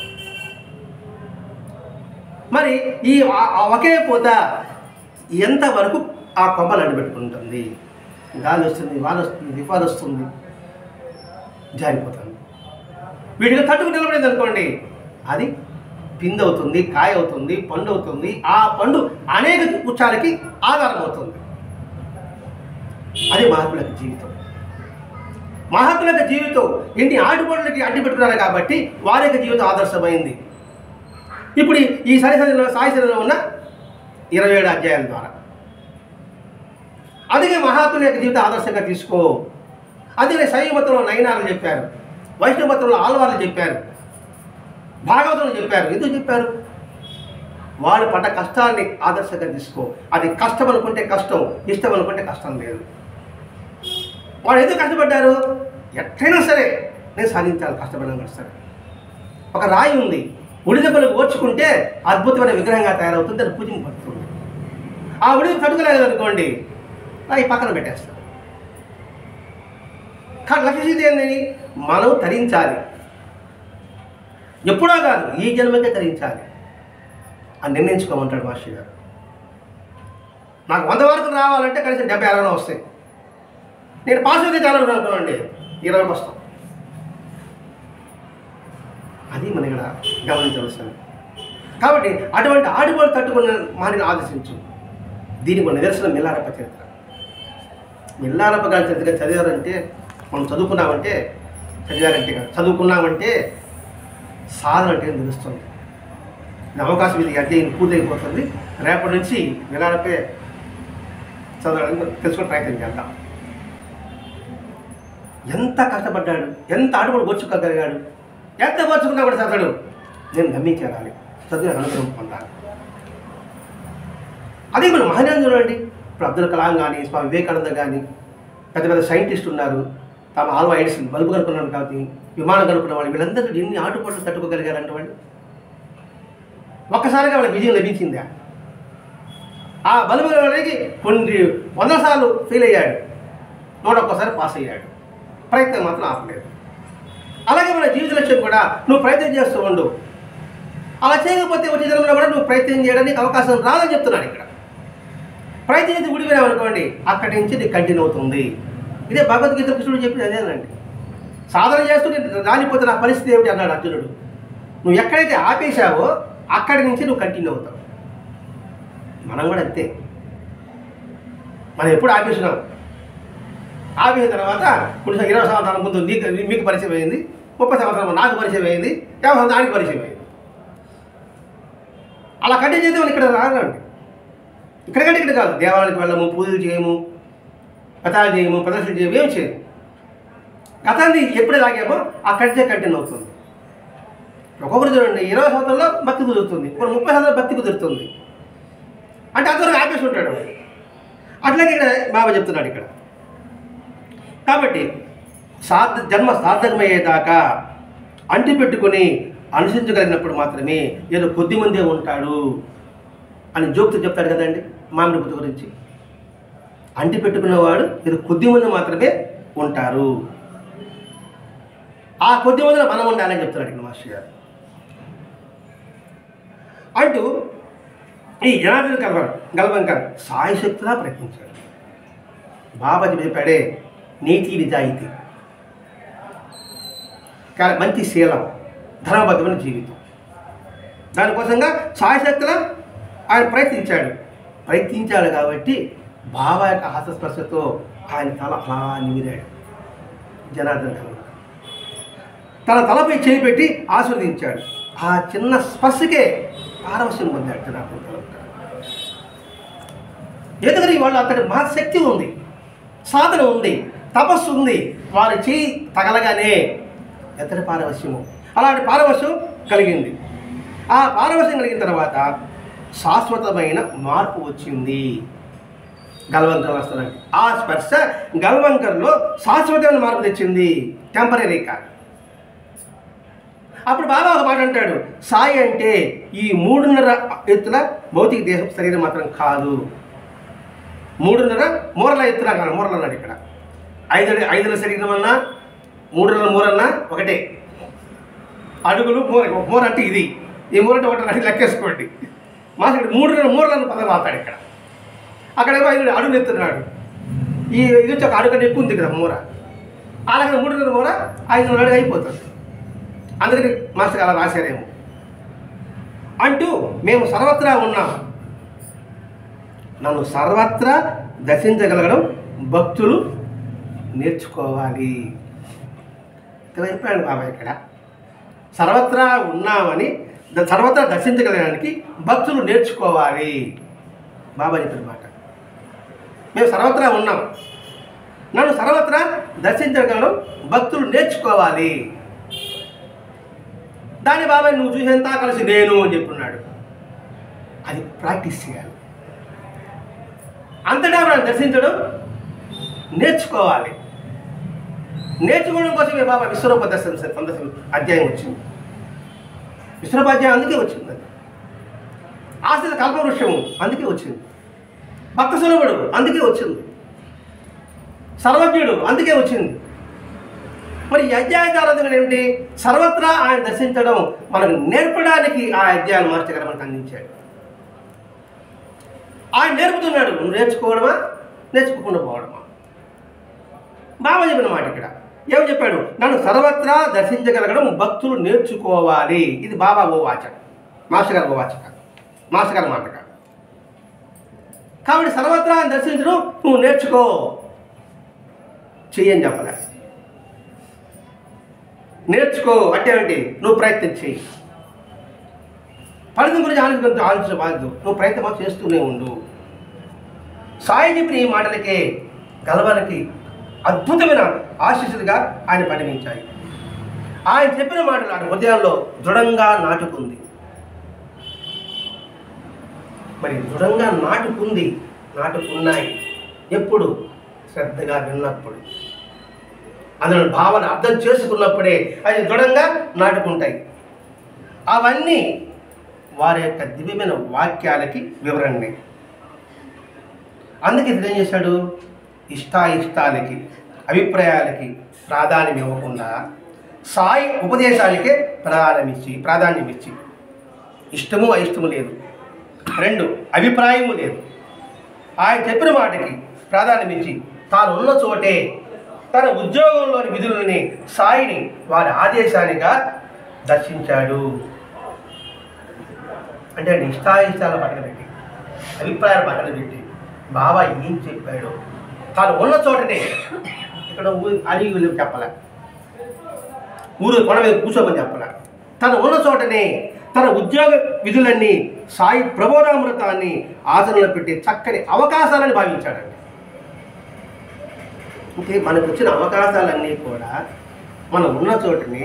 మరి ఈ ఒకే పూత ఎంతవరకు ఆ కొమ్మలు అడ్డుపెట్టుకుంటుంది? గాలి వస్తుంది, వాన వస్తుంది, తుఫాను వస్తుంది, జారిపోతుంది. వీటిని తట్టుకు నిలబడింది అనుకోండి, అది పిండి అవుతుంది, కాయ అవుతుంది, పండు అవుతుంది. ఆ పండు అనేక వృక్షాలకి ఆధారం అవుతుంది. అది మహాత్ముల యొక్క జీవితం. మహాత్ముల యొక్క జీవితం ఎన్ని ఆటుపడులకి అడ్డు పెట్టుకున్నారు కాబట్టి వారి యొక్క జీవితం ఆదర్శమైంది. ఇప్పుడు ఈ సాయి సన్నిధిలో ఉన్న 27 అధ్యాయాల ద్వారా అందుకే మహాత్ముల యొక్క జీవితం ఆదర్శంగా తీసుకో. అందుకే శైవ మతంలో నయనాలు చెప్పారు, వైష్ణవ మతంలో ఆళ్వార్లు చెప్పారు, భాగవతంలో చెప్పారు. ఎందుకు చెప్పారు? వాళ్ళు పడ్డ కష్టాన్ని ఆదర్శంగా తీసుకో. అది కష్టం అనుకుంటే కష్టం, ఇష్టం అనుకుంటే కష్టం లేదు. వాళ్ళు ఎందుకు కష్టపడ్డారు? ఎట్లయినా సరే నేను సాధించాలి, కష్టపడినా సరే. ఒక రాయి ఉంది, ఉడిదెబ్బలు ఓర్చుకుంటే అద్భుతమైన విగ్రహంగా తయారవుతుంది, దాన్ని పూజింపబడుతుంది. ఆ ఉడిది తట్టుకోలేదు అనుకోండి, రాయి పక్కన పెట్టేస్తారు. కానీ లక్ష్యశీతి ఏంటని మనం తరించాలి. ఎప్పుడో కాదు, ఈ జన్మకే తరించాలి అని నిర్ణయించుకోమంటాడు మాస్టర్ గారు. నాకు 100 వరకు రావాలంటే కనీసం 70-60 వస్తాయి. నేను పాస్ అయితే చాలా అనుకోండి, 20 వస్తాం. అది మన ఇక్కడ గమనించవలసింది. కాబట్టి అటువంటి ఆడిపోలు తట్టుకున్న మాని ఆదేశించు. దీనికి మన నిదర్శనం మిల్లారప్ప చరిత్ర. మిల్లారప్ప గారి చరిత్ర చదివారంటే, మనం చదువుకున్నామంటే చదువుకున్నామంటే సాధన అంటే తెలుస్తుంది. అవకాశం ఇది అధ్యయనం పూర్తయిపోతుంది. రేపటి నుంచి మిల్లారప్పే చదవడానికి తెలుసుకుని ప్రయత్నం చేద్దాం. ఎంత కష్టపడ్డాడు, ఎంత ఆటలు ఓర్చుకోగలిగాడు, ఎంత ఓర్చుకున్నా కూడా చదవడు. నేను గమ్మించేయాలి, చదివిన అనుగ్రహం పొందాలి. అదే మన మహనీయులు చూడండి. ఇప్పుడు అబ్దుల్ కలాం కానీ, స్వామి వివేకానంద కానీ, పెద్ద పెద్ద సైంటిస్టులు ఉన్నారు. తాము ఆల్వా ఎడిసన్ బల్బు కనుక్కున్నాడు కాబట్టి, విమానం కనుక్కున్న వాళ్ళు, వీళ్ళందరూ ఎన్ని ఆటుపోట్లు తట్టుకోగలిగారంటే వాళ్ళు. ఒక్కసారిగా వాళ్ళకి విజయం లభించిందా? ఆ బల్బు వాళ్ళకి కొన్ని 100 సార్లు ఫెయిల్ అయ్యాడు, 101 పాస్ అయ్యాడు. ప్రయత్నం మాత్రం ఆపలేదు. అలాగే మన జీవిత లక్ష్యం కూడా నువ్వు ప్రయత్నం చేస్తూ ఉండు. అలా చేయకపోతే వచ్చే జన్మలో కూడా నువ్వు ప్రయత్నం చేయడానికి అవకాశం రాదని చెప్తున్నాను ఇక్కడ. ప్రయత్నం చేసి ఊడిపోయావనుకోండి, అక్కడి నుంచి నీకు కంటిన్యూ అవుతుంది. ఇదే భగవద్గీత కృష్ణుడు చెప్పిన అదేనండి. సాధన చేస్తూ నేను రానిపోతే నా పరిస్థితి ఏమిటి అన్నాడు అర్జునుడు. నువ్వు ఎక్కడైతే ఆపేశావో అక్కడి నుంచి నువ్వు కంటిన్యూ అవుతావు. మనం కూడా అంతే. మనం ఎప్పుడు ఆపేసినాం, ఆపేసిన తర్వాత కొన్ని 20 సంవత్సరాల ముందు మీకు పరిచయం అయింది, 30 సంవత్సరాల నాకు పరిచయం అయింది, 50 సంవత్సరాలు దానికి పరిచయం అయింది. అలా కంటిన్యూ చేస్తే మనం ఇక్కడ రాగలండి. ఇక్కడికంటే ఇక్కడ కాదు. దేవాలయానికి వెళ్ళము, పూజలు చేయము, కథాలు చేయము, ప్రదర్శన చేయము, ఏమి చేయము. గతాన్ని ఎప్పుడే లాగామో అక్కడికే కంటిన్యూ అవుతుంది. ఒక్కొక్కరు చూడండి 20 సంవత్సరాల్లో భక్తి కుదురుతుంది, ఇప్పుడు 30 సంవత్సరాలు భక్తి కుదురుతుంది అంటే అంతవరకు ఆపేసి ఉంటాడు. అట్లాగే ఇక్కడ బాబా చెప్తున్నాడు ఇక్కడ. కాబట్టి జన్మ సార్థకమయ్యేదాకా అంటి పెట్టుకొని అనుసరించగలిగినప్పుడు మాత్రమే ఏదో కొద్ది మందే ఉంటాడు అని జోక్తో చెప్తాడు కదండి మామిడి పుత్త గురించి. అంటి పెట్టుకున్నవాడు ఏదో కొద్ది మంది మాత్రమే ఉంటారు, ఆ కొద్ది మందిలో మనం ఉండాలని చెప్తున్నాడు ఇక్కడ మాస్టర్ గారు. అంటూ ఈ జనార్దన గల్వంకర్ సాయశక్తిగా ప్రయత్నించాడు. బాబా చెప్పాడే నీతి నిజాయితీ, మంచి శీలం, ధర్మబద్ధమైన జీవితం, దానికోసంగా సాయశక్తిగా ఆయన ప్రయత్నించాడు కాబట్టి బాబా యొక్క హస్తస్పర్శతో ఆయన తల అలా నిమిరాడు. జనార్దన గల్వంకర్ తన తలపై చేయి పెట్టి ఆశీర్వదించాడు. ఆ చిన్న స్పర్శకే పారవశ్యం పొందాడు జనార్దన గల్వంకర్. ఎందుకని వాళ్ళు అతడి మహాశక్తి ఉంది, సాధన ఉంది, తపస్సు ఉంది. వారి చేయి తగలగానే ఎంతటి పారవశ్యము, అలాంటి పారవశ్యం కలిగింది. ఆ పారవశ్యం కలిగిన తర్వాత శాశ్వతమైన మార్పు వచ్చింది గల్వంకర్ వస్తానికి. ఆ స్పర్శ గల్వంకర్లో శాశ్వతమైన మార్పు తెచ్చింది, టెంపరీ కాదు. అప్పుడు బాబా ఒక మాట అంటాడు, సాయి అంటే ఈ 3.5 ఎత్తుల భౌతిక దేహం శరీరం మాత్రం కాదు, 3.5 మూరల ఎత్తున కాదు. మూరలు అన్నాడు ఇక్కడ. 5 శరీరం అన్నా 3.5 మూరన్నా ఒకటే. అడుగులు మూర అంటే ఇది, ఈ మూర అంటే ఒకటి లెక్కేసుకోండి. మాకు ఇక్కడ 3.5 మూరలను పదం వాతాడు ఇక్కడ. అక్కడేమో 5 అడుగులు ఎత్తున్నాడు. ఇది వచ్చి ఒక అడుగు కంటే ఎక్కువ ఉంది కదా మూర. అలాగే 3.5 మూర 5 అడుగు అయిపోతుంది. అందుకని మాస్టర్ అలా రాశారేమో. అంటూ మేము సర్వత్రా ఉన్నాం, నన్ను సర్వత్రా దర్శించగలగడం భక్తులు నేర్చుకోవాలి. చెప్పాడు బాబా ఇక్కడ. సర్వత్రా ఉన్నామని, సర్వత్రా దర్శించగలగడానికి భక్తులు నేర్చుకోవాలి. బాబా చెప్పిన మాట. మేము సర్వత్రా ఉన్నాం, నన్ను సర్వత్రా దర్శించగలగడం భక్తులు నేర్చుకోవాలి. దాని బాబాయ్ నువ్వు చూసేంత కలిసి నేను అని చెప్పున్నాడు. అది ప్రాక్టీస్ చేయాలి. అంతటా మనం దర్శించడం నేర్చుకోవాలి. నేర్చుకోవడం కోసమే బాబా విశ్వరూప దర్శన అధ్యాయం వచ్చింది. విశ్వరూపాధ్యాయం అందుకే వచ్చింది. ఆశ్రిత కల్పవృక్షము అందుకే వచ్చింది. భక్త సులభుడు అందుకే వచ్చింది. సర్వజ్ఞుడు అందుకే వచ్చింది. మరి ఈ అధ్యాయాలు ఏమిటి? సర్వత్రా ఆయన దర్శించడం మనకు నేర్పడానికి ఆ అధ్యాయాలు మాస్టర్ గారు మనకు అందించాడు. ఆయన నేర్పుతున్నాడు. నువ్వు నేర్చుకోవడమా, నేర్చుకోకుండా పోవడమా? బాబా చెప్పిన మాట ఇక్కడ ఏమని చెప్పాడు? నన్ను సర్వత్రా దర్శించగలగడం భక్తులు నేర్చుకోవాలి. ఇది బాబా ఓ వాచక, మాస్టర్ గారు ఓ వాచక, మాస్టర్ గారి మాట కాదు. కాబట్టి సర్వత్రా దర్శించడం నువ్వు నేర్చుకో, చెయ్యని చెప్పలే. నేర్చుకో అంటే ఏంటి? నువ్వు ప్రయత్నం చేయి. ఫలితం గురించి ఆలోచించబాదు, నువ్వు ప్రయత్నం చేస్తూనే ఉండు. సాయి చెప్పిన ఈ మాటలకే గల్వానికి అద్భుతమైన ఆశీస్సులుగా ఆయన పరిగణించాయి. ఆయన చెప్పిన మాటలు ఆయన హృదయాల్లో దృఢంగా నాటుకుంది. మరి దృఢంగా నాటుకున్నాయి ఎప్పుడు? శ్రద్ధగా విన్నప్పుడు, అందులో భావన అర్థం చేసుకున్నప్పుడే అవి దృఢంగా నాటుకుంటాయి. అవన్నీ వారి యొక్క దివ్యమైన వాక్యాలకి వివరణే. అందుకే ఇతను ఏం చేశాడు? ఇష్టాయిష్టాలకి, అభిప్రాయాలకి ప్రాధాన్యం ఇవ్వకుండా సాయి ఉపదేశానికే ప్రాధాన్యం ఇచ్చి ఇష్టము అయిష్టము లేదు, 2 అభిప్రాయము లేదు, ఆయన చెప్పిన మాటకి ప్రాధాన్యం ఇచ్చి తాను ఉన్న చోటే తన ఉద్యోగంలోని విధులని సాయిని వారి ఆదేశానిగా దర్శించాడు. అంటే ఇష్టాయిష్టాల పక్కన పెట్టి, అభిప్రాయాల పక్కన పెట్టి బాబా ఏం చెప్పాడు తాను ఉన్న చోటనే, ఇక్కడ అడిగి చెప్పలే, ఊరు కొండ మీద కూర్చోమని చెప్పలే, తను ఉన్న చోటనే తన ఉద్యోగ విధులన్నీ సాయి ప్రబోధామృతాన్ని ఆచరణలో పెట్టి చక్కని అవకాశాలని భావించాడండి. అంటే మనకు వచ్చిన అవకాశాలన్నీ కూడా మనం ఉన్న చోటనే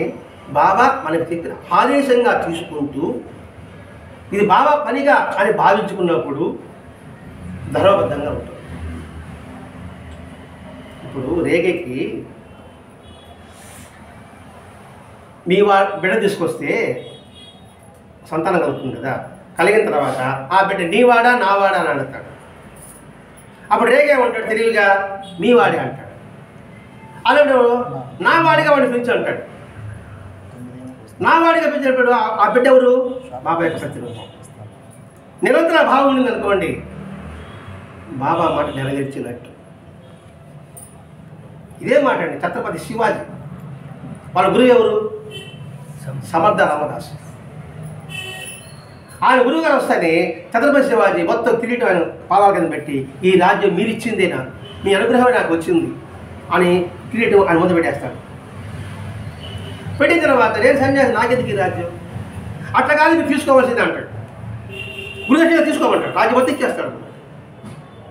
బాబా మనకు చెప్పిన ఆదేశంగా తీసుకుంటూ ఇది బాబా పనిగా అని భావించుకున్నప్పుడు ధర్మబద్ధంగా ఉంటుంది. ఇప్పుడు రేగకి మీ బిడ్డ తీసుకొస్తే సంతానం కలుగుతుంది కదా, కలిగిన తర్వాత ఆ బిడ్డ నీవాడా నావాడా అని అడుగుతాడు. అప్పుడు రేగే ఉంటాడు తెలివిగా మీ వాడే అంటాడు. అలాంటి నా వాడిగా వాడిని పెంచి అంటాడు. నా వాడిగా పెంచినప్పుడు ఆ బిడ్డ ఎవరు? బాబా యొక్క ప్రతిరూపం. నిరంతర భావం ఉంది అనుకోండి, బాబా మాట నెరవేర్చినట్టు. ఇదే మాట అండి ఛత్రపతి శివాజీ. వాళ్ళ గురువు ఎవరు? సమర్థ రామదాస్. ఆయన గురువు గారు వస్తేనే ఛత్రపతి శివాజీ మొత్తం కిరీటం ఆయన పాదాల కింద పెట్టి ఈ రాజ్యం మీరు ఇచ్చిందే నాకు, మీ అనుగ్రహమే నాకు వచ్చింది అని కిరీటం ఆయన ముందు పెట్టేస్తాడు. పెట్టిన తర్వాత నేను సన్యాసి, నాకెందుకు ఈ రాజ్యం, అట్లా కాదు మీరు తీసుకోవాల్సిందే అంటాడు. గురుదక్షిణ తీసుకోమంటాడు, రాజ్యం మొత్తం ఇచ్చేస్తాడు.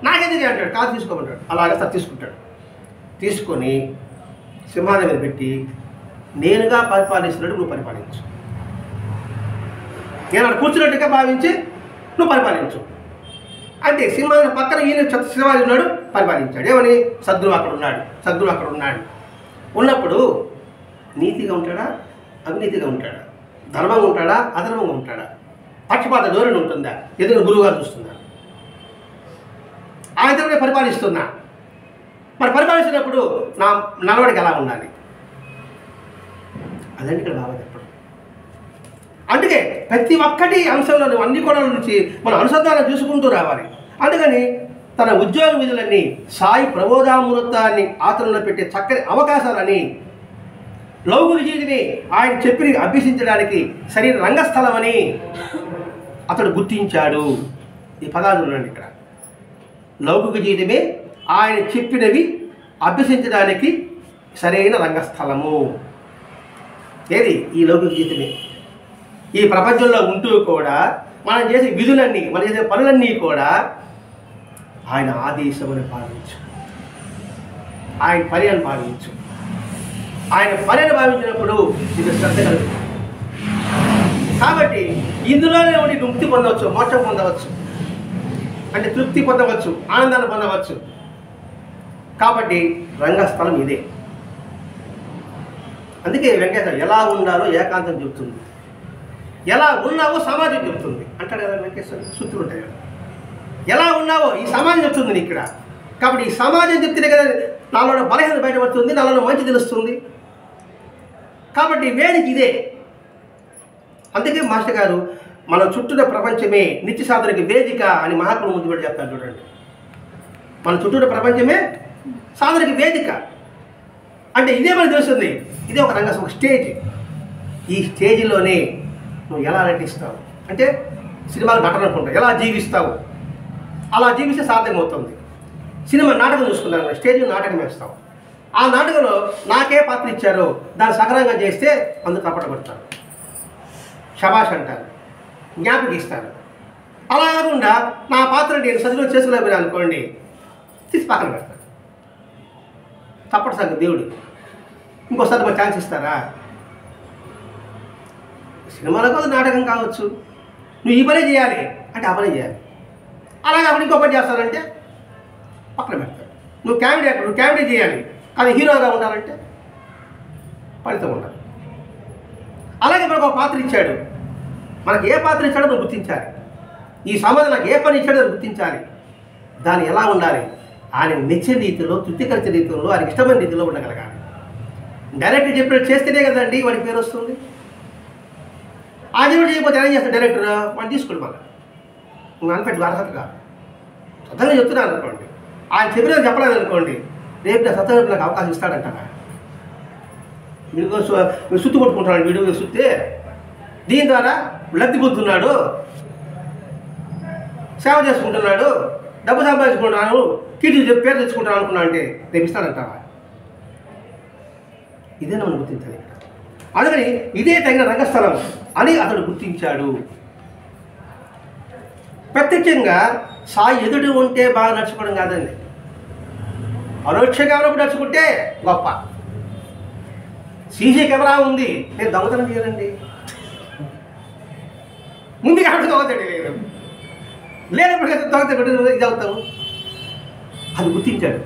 నాకెందుకు అంటాడు, కాదు తీసుకోమంటాడు. అలాగే సార్ తీసుకుంటాడు. తీసుకొని సింహాల మీద పెట్టి నేనుగా పరిపాలిస్తున్నట్టు నువ్వు పరిపాలించు, నేను అక్కడ కూర్చున్నట్టుగా భావించి నువ్వు పరిపాలించు అంటే సింహాల పక్కన ఈయన శివాజీ ఉన్నాడు, పరిపాలించాడు. ఏమని? సద్గురు అక్కడ ఉన్నాడు, సద్గురు అక్కడ ఉన్నాడు. ఉన్నప్పుడు నీతిగా ఉంటాడా, అవినీతిగా ఉంటాడా, ధర్మంగా ఉంటాడా, అధర్మంగా ఉంటాడా, పక్షపాత ధోరణి ఉంటుందా, ఎదురు గురువుగారు చూస్తున్నా, ఆయనతో పరిపాలిస్తున్నా. మరి పరిపాలిస్తున్నప్పుడు నా నడవడికి ఎలా ఉండాలి, అదండి ఇక్కడ బాగా చెప్పడం. అందుకే ప్రతి ఒక్కటి అంశంలో అన్ని కోణాల నుంచి మనం అనుసంధానం చూసుకుంటూ రావాలి. అందుకని తన ఉద్యోగ విధులన్నీ సాయి ప్రబోధామృతాన్ని ఆచరణలో పెట్టే చక్కని అవకాశాలని, లౌకిక జీవితిని ఆయన చెప్పి అభ్యసించడానికి సరైన రంగస్థలమని అతడు గుర్తించాడు. ఈ పదాలు ఉండండి ఇక్కడ. లౌకిక జీవితమే ఆయన చెప్పినవి అభ్యసించడానికి సరైన రంగస్థలము. ఏది? ఈ లౌకిక జీవితమే. ఈ ప్రపంచంలో ఉంటూ కూడా మనం చేసే విధులన్నీ, మనం చేసే పనులన్నీ కూడా ఆయన ఆదేశమని భావించు, ఆయన పని అని భావించు. ఆయన పని అని భావించినప్పుడు ఇది శ్రద్ధ కలుగుతుంది. కాబట్టి ఇందులోనే ఉండి ముక్తి పొందవచ్చు, మోక్షం పొందవచ్చు, అంటే తృప్తి పొందవచ్చు, ఆనందాన్ని పొందవచ్చు. కాబట్టి రంగస్థలం ఇదే. అందుకే వెంకటేశ్వర ఎలా ఉండాలో ఏకాంతం చెబుతుంది, ఎలా ఉన్నావో సమాజం చెబుతుంది అంటాడు కదా వెంకటేశ్వర. సూత్రులు ఉంటాయి కదా, ఎలా ఉన్నావో ఈ సమాజం చెప్తుంది ఇక్కడ. కాబట్టి ఈ సమాజం చెప్తేనే కదా నాలో బలహీనత బయటపడుతుంది, నాలో మంచి తెలుస్తుంది. కాబట్టి వేదిక ఇదే. అందుకే మాస్టర్ గారు మన చుట్టూన ప్రపంచమే నిత్య సాధనకి వేదిక అని మహాత్ముడు ముందు పెట్టి చెప్తారు చూడండి. మన చుట్టూన ప్రపంచమే సాధనకి వేదిక అంటే ఇదే మనకు తెలుస్తుంది. ఇదే ఒక రంగం, ఒక స్టేజ్. ఈ స్టేజ్లోనే నువ్వు ఎలా నటిస్తావు అంటే సినిమాలు నటన అనుకుంటావు, ఎలా జీవిస్తావు, అలా జీవిస్తే సాధ్యమవుతుంది. సినిమా నాటకం చూసుకున్నాను, స్టేజ్ నాటకం వేస్తావు. ఆ నాటకంలో నాకే పాత్ర ఇచ్చారో దాన్ని సకరంగా చేస్తే అందుకు తప్పట కొడతారు, శబాష్ అంటారు, జ్ఞాపకం ఇస్తారు. అలా కాకుండా నా పాత్ర నేను సదిలో చేసుకోలేకపోయినా అనుకోండి, తీసి పక్కన పెడతారు. తప్పటి సంగతి దేవుడు. ఇంకోసారి మాకు ఛాన్స్ ఇస్తారా? సినిమాలో కాదు, నాటకం కావచ్చు, నువ్వు ఈ పనే చేయాలి అంటే ఆ పనే చేయాలి. అలాగే అప్పుడు ఇంకో పని చేస్తానంటే పక్కన పెడతాడు. నువ్వు కామెడీ యాక్టర్, నువ్వు కామెడీ చేయాలి కానీ హీరోగా ఉండాలంటే ఫలితం ఉండాలి. అలాగే మనకు ఒక పాత్ర ఇచ్చాడు, మనకు ఏ పాత్ర ఇచ్చాడో మనం గుర్తించాలి. ఈ సమాజం నాకు ఏ పని ఇచ్చాడో గుర్తించాలి. దాన్ని ఎలా ఉండాలి, ఆయన నచ్చే రీతిలో, తృప్తికరించే రీతిలో, ఆయనకి ఇష్టమైన రీతిలో ఉండగలగాలి. డైరెక్టర్ చెప్పినట్టు చేస్తేనే కదండి వాడికి పేరు వస్తుంది. ఆయన కూడా చేయకపోతే ఏం చేస్తాడు డైరెక్టర్? వాడిని తీసుకోండి, మళ్ళీ నువ్వు అనిపెట్టి అర్హత కాదు. సొంతంగా చెప్తున్నాను అనుకోండి, ఆయన చెప్పిన చెప్పలేదు అనుకోండి, రేపు నా సొంతంగా నాకు అవకాశం ఇస్తాడంటారా? వీడియో సుత్తు కొట్టుకుంటున్నాడు, వీడియో సుత్తే దీని ద్వారా లబ్ధి పొందుతున్నాడు, సేవ చేసుకుంటున్నాడు, డబ్బు సంపాదించుకుంటున్నాను, కీర్తి చెప్పి పేరు తెచ్చుకుంటాను అనుకున్నా అంటే రేపు ఇస్తాడంటావా? ఇదే మనం గుర్తించాలి ఇక్కడ. అందుకని ఇదే తగిన రంగస్థలం అని అతడు గుర్తించాడు. ప్రత్యక్షంగా సాయి ఎదుటి ఉంటే బాగా నడుచుకోవడం కాదండి, పరోక్షంగా ఉన్నప్పుడు నడుచుకుంటే గొప్ప. సీసీ కెమెరా ఉంది, నేను దొంగతనం చేయనండి. ముందు కాబట్టి దొంగతనం లేదు, లేనప్పుడు దొంగతనం ఇది అవుతాము. అది గుర్తించాడు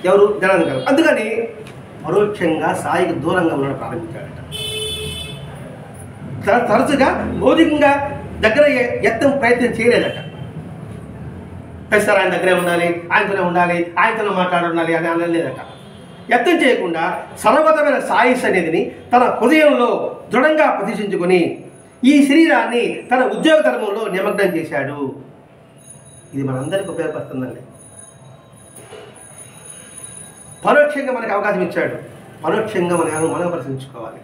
ఎవరు? జనార్దన్ గారు. అందుకని పరోక్షంగా సాయికి దూరంగా ఉండడం ప్రారంభించాడట. తరచుగా భౌతికంగా దగ్గర ఎత్తం ప్రయత్నం చేయలేదట. ప్రతిసారి ఆయన దగ్గరే ఉండాలి, ఆయనతోనే ఉండాలి, ఆయనతోనే మాట్లాడాలి అని అనలేదట. యత్నం చేయకుండా సర్వగతమైన సాయి సన్నిధిని తన హృదయంలో దృఢంగా ప్రతిష్ఠించుకొని ఈ శరీరాన్ని తన ఉద్యోగ ధర్మంలో నిమగ్నం చేశాడు. ఇది మనందరికీ ఉపయోగపడుతుందండి. పరోక్షంగా మనకు అవకాశం ఇచ్చాడు, పరోక్షంగా మనం పరిశీలించుకోవాలి.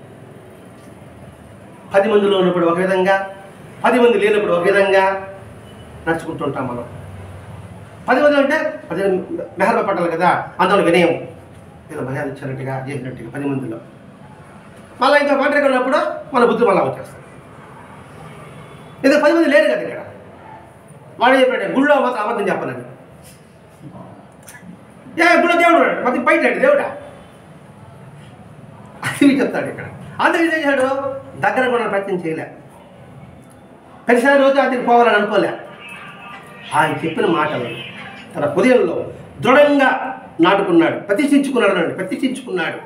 10 మందిలో ఉన్నప్పుడు ఒక విధంగా, 10 మంది లేనప్పుడు ఒక విధంగా నడుచుకుంటుంటాం మనం. 10 మంది అంటే 10 మెహర్బా పట్టాలి కదా, అందులో వినయం ఏదో మర్యాద ఇచ్చినట్టుగా చేసినట్టుగా 10 మందిలో. మళ్ళీ ఇంకా కాంట్రాక్ట్ ఉన్నప్పుడు మన బుద్ధి మళ్ళీ వచ్చేస్తాం. ఏదో 10 మంది లేరు కదా ఇక్కడ. వాడు చెప్పాడు గుళ్ళో మాత్రం అబద్ధం చెప్పాలని. గుళ్ళో దేవుడు మాకు బయట దేవుడా అది చెప్తాడు ఇక్కడ. అందుకు ఏం చేశాడు? దగ్గర కూడా ప్రయత్నం చేయలే. ప్రతిసారి రోజు అతనికి పోవాలని అనుకోలే. ఆయన చెప్పిన మాటలు తన హృదయంలో దృఢంగా నాటుకున్నాడు, ప్రతిష్ఠించుకున్నాడు.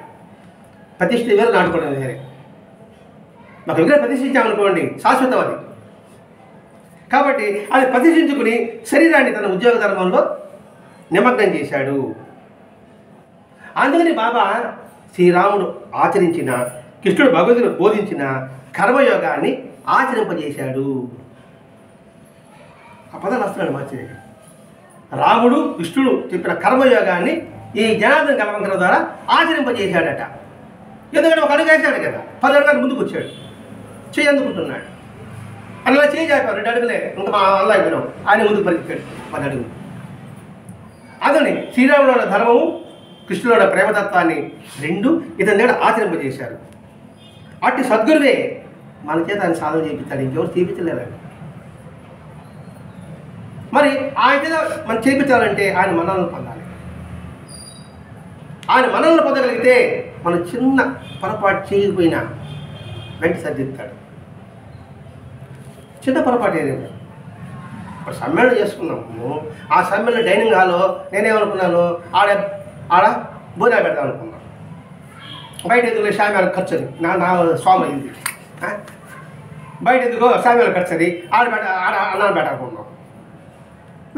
ప్రతిష్ఠ వేరే, నాటుకోవడం వేరే. మాకు విగ్రహం ప్రతిష్ఠించామనుకోండి శాశ్వతం అది. కాబట్టి అది ప్రతిష్ఠించుకుని శరీరాన్ని తన ఉద్యోగ ధర్మంలో నిమగ్నం చేశాడు. అందుకని బాబా శ్రీరాముడు ఆచరించిన, కృష్ణుడు భగవద్గీతను బోధించిన కర్మయోగాన్ని ఆచరింపజేశాడు. ఆ పదాలు వస్తున్నాడు మార్చి. రాముడు కృష్ణుడు చెప్పిన కర్మయోగాన్ని ఈ జనార్దన్ కల్వంకర ద్వారా ఆచరింపజేశాడట. ఎందుకంటే ఒక అడుగు వేశాడు కదా, 10 అడుగులు ముందుకు వచ్చాడు, చేయి అందుకుంటున్నాడు. అలా చేయి చాపారు, 2 అడుగులే ఇంకా మా వల్ల అయిపోయినాం. ఆయన ముందుకు పరిగెత్తాడు 10 అడుగులు. అతని శ్రీరాముడు ధర్మము, కృష్ణుడు ప్రేమతత్వాన్ని రెండు ఇతని దగ్గర ఆచరింపజేశారు. అట్టి సద్గురువే మన చేత ఆయన సాధన చేయించాడు, ఇంకెవరు చేయించలేరండి. మరి ఆయన చేత మనం చేయించాలంటే ఆయన మనల్ని పొందాలి. ఆయన మనల్ని పొందగలిగితే మనం చిన్న పొరపాటు చేయకపోయినా వెంట సర్దిస్తాడు. చిన్న పొరపాటు ఏదైనా ఇప్పుడు సమ్మేళనం చేసుకున్నాము. ఆ సమ్మేళన డైనింగ్ హాల్లో నేనేమనుకున్నాను, ఆడ బోనా పెడతాను అనుకున్నాను. బయట ఎందుకు షామ్యాల ఖర్చు అది నా స్వామి అయింది. బయట ఎందుకో షామ్యాల ఖర్చు అది ఆడ అన్నాను పెట్టాలనుకున్నాం.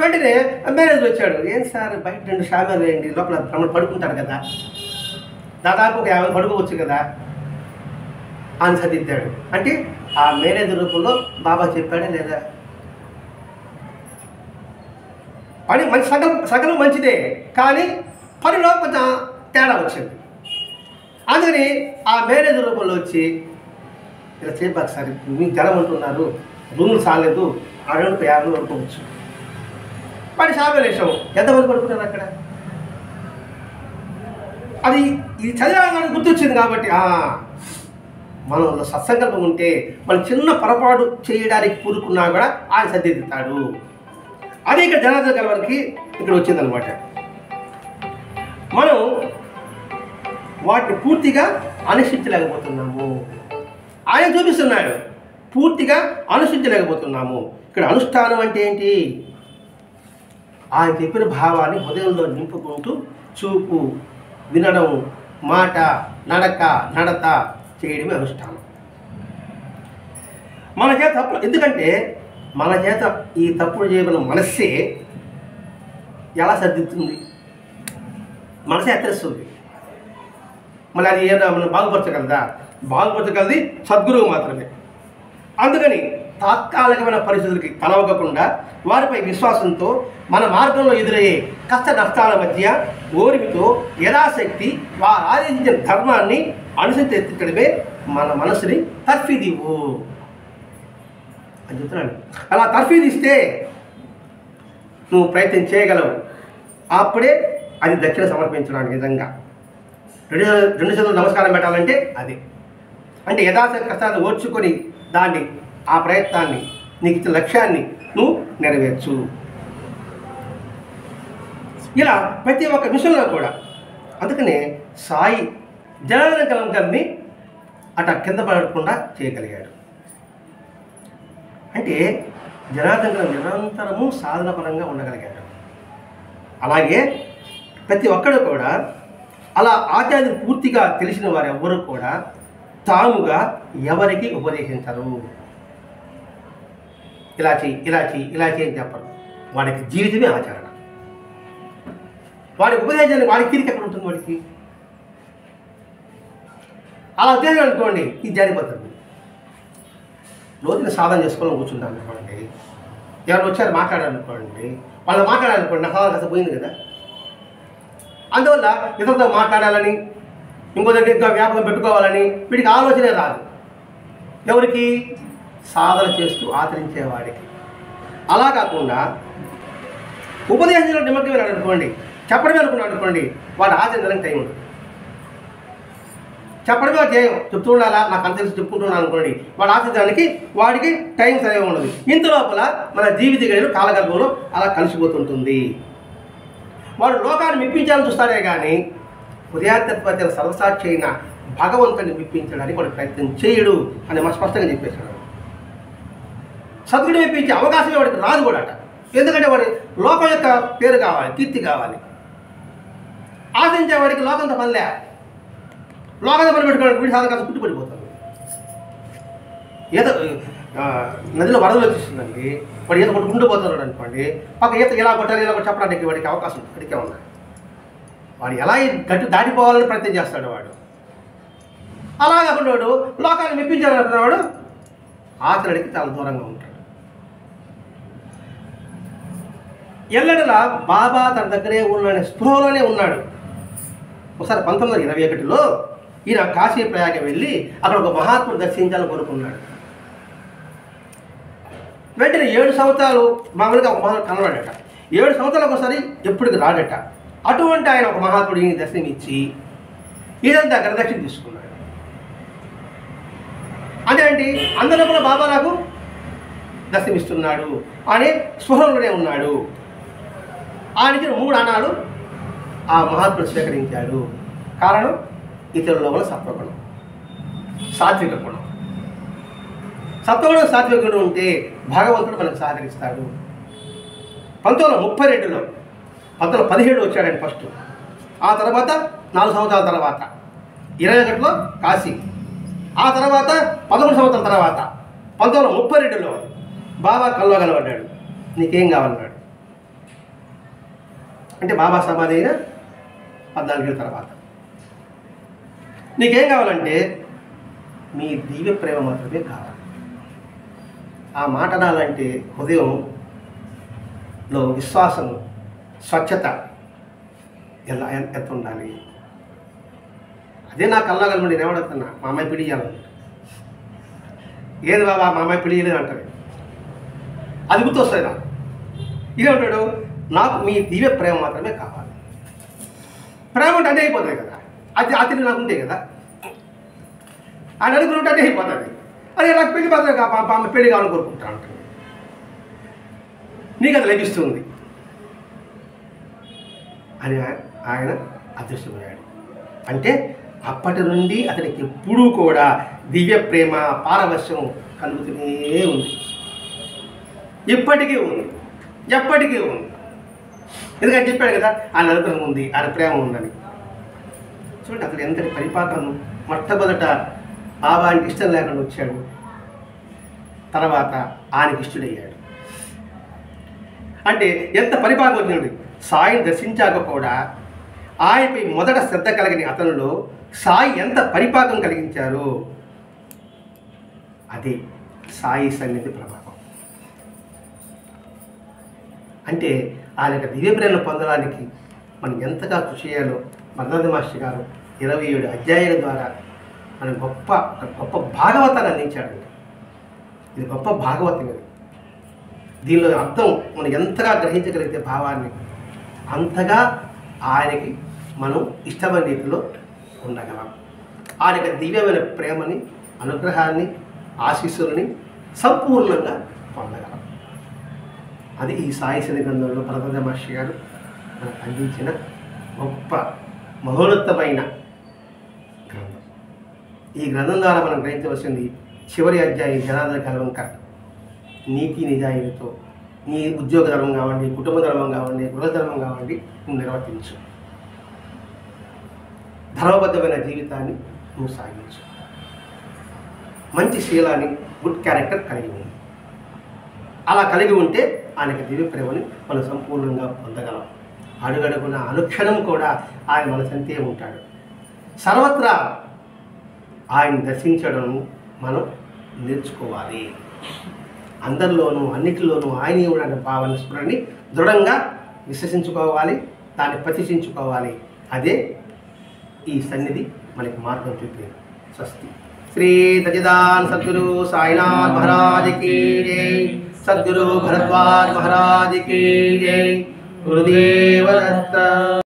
వెంటనే మేనేజర్ వచ్చాడు. ఏం సార్ బయట 2 షామ్యాలు వేయండి, లోపల బ్రహ్మను పడుకుంటాడు కదా, దాదాపు ఒక 50 పడుకోవచ్చు కదా అని సర్దిద్దాడు. అంటే ఆ మేనేజర్ రూపంలో బాబా చెప్పాడే లేదా? పని మంచి సగం మంచిదే, కానీ పనిలో కొంచెం తేడా వచ్చింది. అందుకని ఆ మేనేజర్ రూపంలో వచ్చి ఇలా చేయబాక సార్, మీకు జనం అంటున్నారు, రూములు సాలేదు, 50 పడుకోవచ్చు. పని షాపులు వేసాము, ఎంతమంది పడుకుంటారు అక్కడ? అది ఇది చదివాలని గుర్తొచ్చింది. కాబట్టి మనం సత్సంకల్పం ఉంటే మనం చిన్న పొరపాటు చేయడానికి పూరుకున్నా కూడా ఆయన సర్దిద్దుతాడు. అది ఇక్కడ జనార్దన్ కల్వరికి ఇక్కడ వచ్చిందనమాట. మనం వాటిని పూర్తిగా అనుసరించలేకపోతున్నాము. ఆయన చూపిస్తున్నాడు, పూర్తిగా అనుసరించలేకపోతున్నాము. ఇక్కడ అనుష్ఠానం అంటే ఏంటి? ఆయన చెప్పిన భావాన్ని హృదయంలో నింపుకుంటూ చూపు, వినడం, మాట, నడత చేయడమే అనుష్ఠానం. మన చేత తప్పు, ఎందుకంటే మన చేత ఈ తప్పుడు చేయబడిన మనస్సే ఎలా సర్దిద్దుతుంది? మనసే హెచ్చరిస్తుంది. మళ్ళీ అది ఏదో మనం బాగుపరచగలది సద్గురువు మాత్రమే. అందుకని తాత్కాలికమైన పరిస్థితులకి తలవకుండా వారిపై విశ్వాసంతో మన మార్గంలో ఎదురయ్యే కష్ట నష్టాల మధ్య ఓర్మితో యథాశక్తి వారు ఆరాధించిన ధర్మాన్ని అనుసరించడమే మన మనసుని తర్ఫీదివ్వు అని చెప్తున్నాడు. అలా తర్ఫీదిస్తే నువ్వు ప్రయత్నం చేయగలవు. అప్పుడే అది దక్షిణ సమర్పించడానికి నిజంగా 2 చేతులు నమస్కారం పెట్టాలంటే అది. అంటే యథాశక్తి కష్టాన్ని ఓర్చుకొని దాన్ని, ఆ ప్రయత్నాన్ని, నీకు ఇచ్చిన లక్ష్యాన్ని నువ్వు నెరవేర్చు. ఇలా ప్రతి ఒక్క విషయంలో కూడా. అందుకనే సాయి జనార్దన్ కల్వంకర్ని అట్లా కింద పడకుండా చేయగలిగాడు. అంటే జనార్దన్ గారు నిరంతరము సాధన పరంగా ఉండగలిగాడు. అలాగే ప్రతి ఒక్కడు కూడా అలా ఆచార్యులు పూర్తిగా తెలిసిన వారు ఎవ్వరూ కూడా తాముగా ఎవరికి ఉపదేశించరు. ఇలా చెయ్యి ఇలా చెయ్యి ఇలా చెయ్యి అని చెప్పరు. వాడికి జీవితమే ఆచరణ. వాడి ఉపదేశాన్ని వాడికి తిరిగి ఎక్కడ ఉంటుంది? వాడికి అలా ఉద్దేశం అనుకోండి, ఇది జారిపోతుంది. రోజున సాధన చేసుకోవాలని కూర్చుంటాను అనుకోండి, ఎవరు వచ్చారు మాట్లాడాలనుకోండి, వాళ్ళు మాట్లాడాలనుకోండి, నా సాధన కాస్త పోయింది కదా. అందువల్ల ఇతరులతో మాట్లాడాలని, ఇంకో దగ్గర ఇంకా వ్యాపకం పెట్టుకోవాలని వీడికి ఆలోచనే రాదు. ఎవరికి? సాధన చేస్తూ ఆచరించేవాడికి. అలా కాకుండా ఉపదేశంలో నిమగ్నమైనాడు అనుకోండి, చెప్పడమే అనుకున్నాడు అనుకోండి, వాడు ఆచరించడానికి టైం ఉంటుంది. చెప్పడమే ధ్యేయం, చెప్తూ ఉండాలా, నాకు అంత తెలిసి చెప్పుకుంటున్నాను అనుకోండి, వాడు ఆచరించడానికి వాడికి టైం సరిగా ఉండదు. ఇంత లోపల మన జీవిత గడిలో కాలగర్భంలో అలా కలిసిపోతుంటుంది. వాడు లోకాన్ని మెప్పించాలని చూస్తాడే కానీ హృదయాత్మక సర్వసాక్షి అయిన భగవంతుని మెప్పించడానికి వాడు ప్రయత్నం చేయడు అని మనం స్పష్టంగా చెప్పేశాడు. సద్గుడు మెప్పించే అవకాశమే వాడికి రాదు కూడా అట. ఎందుకంటే వాడి లోకం యొక్క పేరు కావాలి, కీర్తి కావాలి. ఆశించేవాడికి లోకంతో పనిలే. లోకంతో పని పెట్టుకోవడానికి వీడి సాధన కాస్త పుట్టుపడిపోతాడు. ఈత నదిలో వరదలు వచ్చేస్తుందండి, వాడు ఈత కొట్టుకుంటూ పోతున్నాడు అనుకోండి, పక్క ఈత ఇలా కొట్టాలి ఇలా కొట్టి చెప్పడానికి వాడికి అవకాశం ఇక్కడికే ఉన్నాయి. వాడు ఎలా గట్టి దాటిపోవాలని ప్రయత్నం చేస్తాడు వాడు. అలా కాకుండా వాడు లోకాన్ని మెప్పించాలనుకున్నవాడు ఆచరణకి చాలా దూరంగా ఉంటాడు. ఎల్లడలా బాబా తన దగ్గరే ఉన్న స్పృహలోనే ఉన్నాడు. ఒకసారి 1921లో ఈయన కాశీ ప్రయాగం వెళ్ళి అక్కడ ఒక మహాత్ముడు దర్శించాలని కోరుకున్నాడు. వెంటనే 7 సంవత్సరాలు మామూలుగా ఒక మహాత్ముడు కనబడట. 7 సంవత్సరాలకు ఒకసారి ఎప్పటికి రాడట. అటువంటి ఆయన ఒక మహాత్ముడిని దర్శనం ఇచ్చి ఇదంతా దక్షిణ తీసుకున్నాడు. అదేంటి, అందరూ కూడా బాబా నాకు దర్శనమిస్తున్నాడు అనే స్పృహలోనే ఉన్నాడు. ఆయనకి 3 అనాలు ఆ మహాత్ముడు స్వీకరించాడు. కారణం ఇతరుల వల్ల సత్వగుణం, సాత్విక గుణం. సత్వగుణం సాత్విక గుణం ఉంటే భగవంతుడు మనకు సహకరిస్తాడు. 1932లో 1917 వచ్చాడండి ఫస్ట్. ఆ తర్వాత 4 సంవత్సరాల తర్వాత 21లో కాశీ. ఆ తర్వాత 11 సంవత్సరాల తర్వాత 1932లో బాబా కల్లో కనబడ్డాడు. నీకేం కావాలన్నాడు. అంటే బాబా సమాధి అయిన 14 ఏళ్ళ తర్వాత నీకేం కావాలంటే మీ దివ్య ప్రేమ మాత్రమే కావాలి. ఆ మాట అనాలంటే హృదయంలో విశ్వాసం, స్వచ్ఛత ఎంత ఉండాలి. అదే నా కల్లా కలమ నేను ఏమడుతున్నా, మా అమ్మాయి పెళ్లి చేయాలని. ఏది బాబా మా అమ్మాయి పెళ్లి చేయలేదు అంటారు. అది గుర్తొస్తుంది నాకు. ఇదేమంటాడు, నాకు మీ దివ్య ప్రేమ మాత్రమే కావాలి. ప్రేమ అంటే అన్నీ అయిపోతుంది కదా, అది అతిథి నాకు ఉంటే కదా, ఆయన అనుకుంటే అన్నీ అయిపోతుంది. అదే నాకు పెళ్లి మాత్రం పెళ్లి కావాలని కోరుకుంటా అంటాడు. నీకు అది లభిస్తుంది అని ఆయన అదృష్టమయ్యాడు. అంటే అప్పటి నుండి అతనికి ఎప్పుడూ కూడా దివ్య ప్రేమ పారవశ్యం కలుగుతూనే ఉంది. ఇప్పటికీ ఉంది, ఎప్పటికీ ఉంది. ఎందుకంటే చెప్పాడు కదా, ఆయన అనుగ్రహం ఉంది, ఆయన ప్రేమ ఉందని. చూడండి అతను ఎంతటి పరిపాకం. మొట్టమొదట బాబానికి ఇష్టం లేకుండా వచ్చాడు, తర్వాత ఆయనకి ఇష్టడయ్యాడు. అంటే ఎంత పరిపాకం వచ్చినాడు. సాయిని దర్శించాక కూడా ఆయనపై మొదట శ్రద్ధ కలిగిన అతనిలో సాయి ఎంత పరిపాకం కలిగించారు. అదే సాయి సన్నిధి ప్రభావం. అంటే ఆయన యొక్క దివ్య ప్రేరణ పొందడానికి మనం ఎంతగా కృషి చేయాలో మర్నాథ మాస్టర్ గారు 27 అధ్యాయాల ద్వారా మన గొప్ప భాగవతాన్ని అందించాడండి. ఇది గొప్ప భాగవతం. ఇది దీనిలో అర్థం మనం ఎంతగా గ్రహించగలిగితే భావాన్ని, అంతగా ఆయనకి మనం ఇష్టమైన రీతిలో ఉండగలం. ఆయన యొక్క దివ్యమైన ప్రేమని, అనుగ్రహాన్ని, ఆశీస్సులని సంపూర్ణంగా పొందగలం. అది ఈ సాయి సన్నిధి గ్రంథంలో మర్నాథ మాస్టర్ గారు మనకు అందించిన గొప్ప మహోన్నతమైన గ్రంథం. ఈ గ్రంథం ద్వారా మనం గ్రహించవలసింది చివరి అధ్యాయం జనార్దన కల్వంకర్. నీతి నిజాయితీతో నీ ఉద్యోగ ధర్మం కావండి, కుటుంబ ధర్మం కావండి, గృహ ధర్మం కావండి, నువ్వు నిర్వర్తించు. ధర్మబద్ధమైన జీవితాన్ని నువ్వు సాగించు. మంచి శీలాన్ని, గుడ్ క్యారెక్టర్ కలిగి ఉంది. అలా కలిగి ఉంటే ఆయనకి దివ్య ప్రేమని మనం సంపూర్ణంగా పొందగలం. అడుగడుగున అనుక్షణం కూడా ఆయన మన సంతే ఉంటాడు. సర్వత్రా ఆయన దర్శించడం మనం నేర్చుకోవాలి. అందరిలోనూ అన్నిటిలోనూ ఆయన ఉన్న భావన స్ఫురణని దృఢంగా విశ్వసించుకోవాలి, దాన్ని ప్రతిష్ఠించుకోవాలి. అదే ఈ సన్నిధి మనకి మార్గం చూపింది. స్వస్తి. శ్రీ సచ్చిదానంద సద్గురు సాయినాథ్ మహారాజ్ की जय, सद्गुरु भरद्वाज महाराज की जय, गुरुदेव दत्त।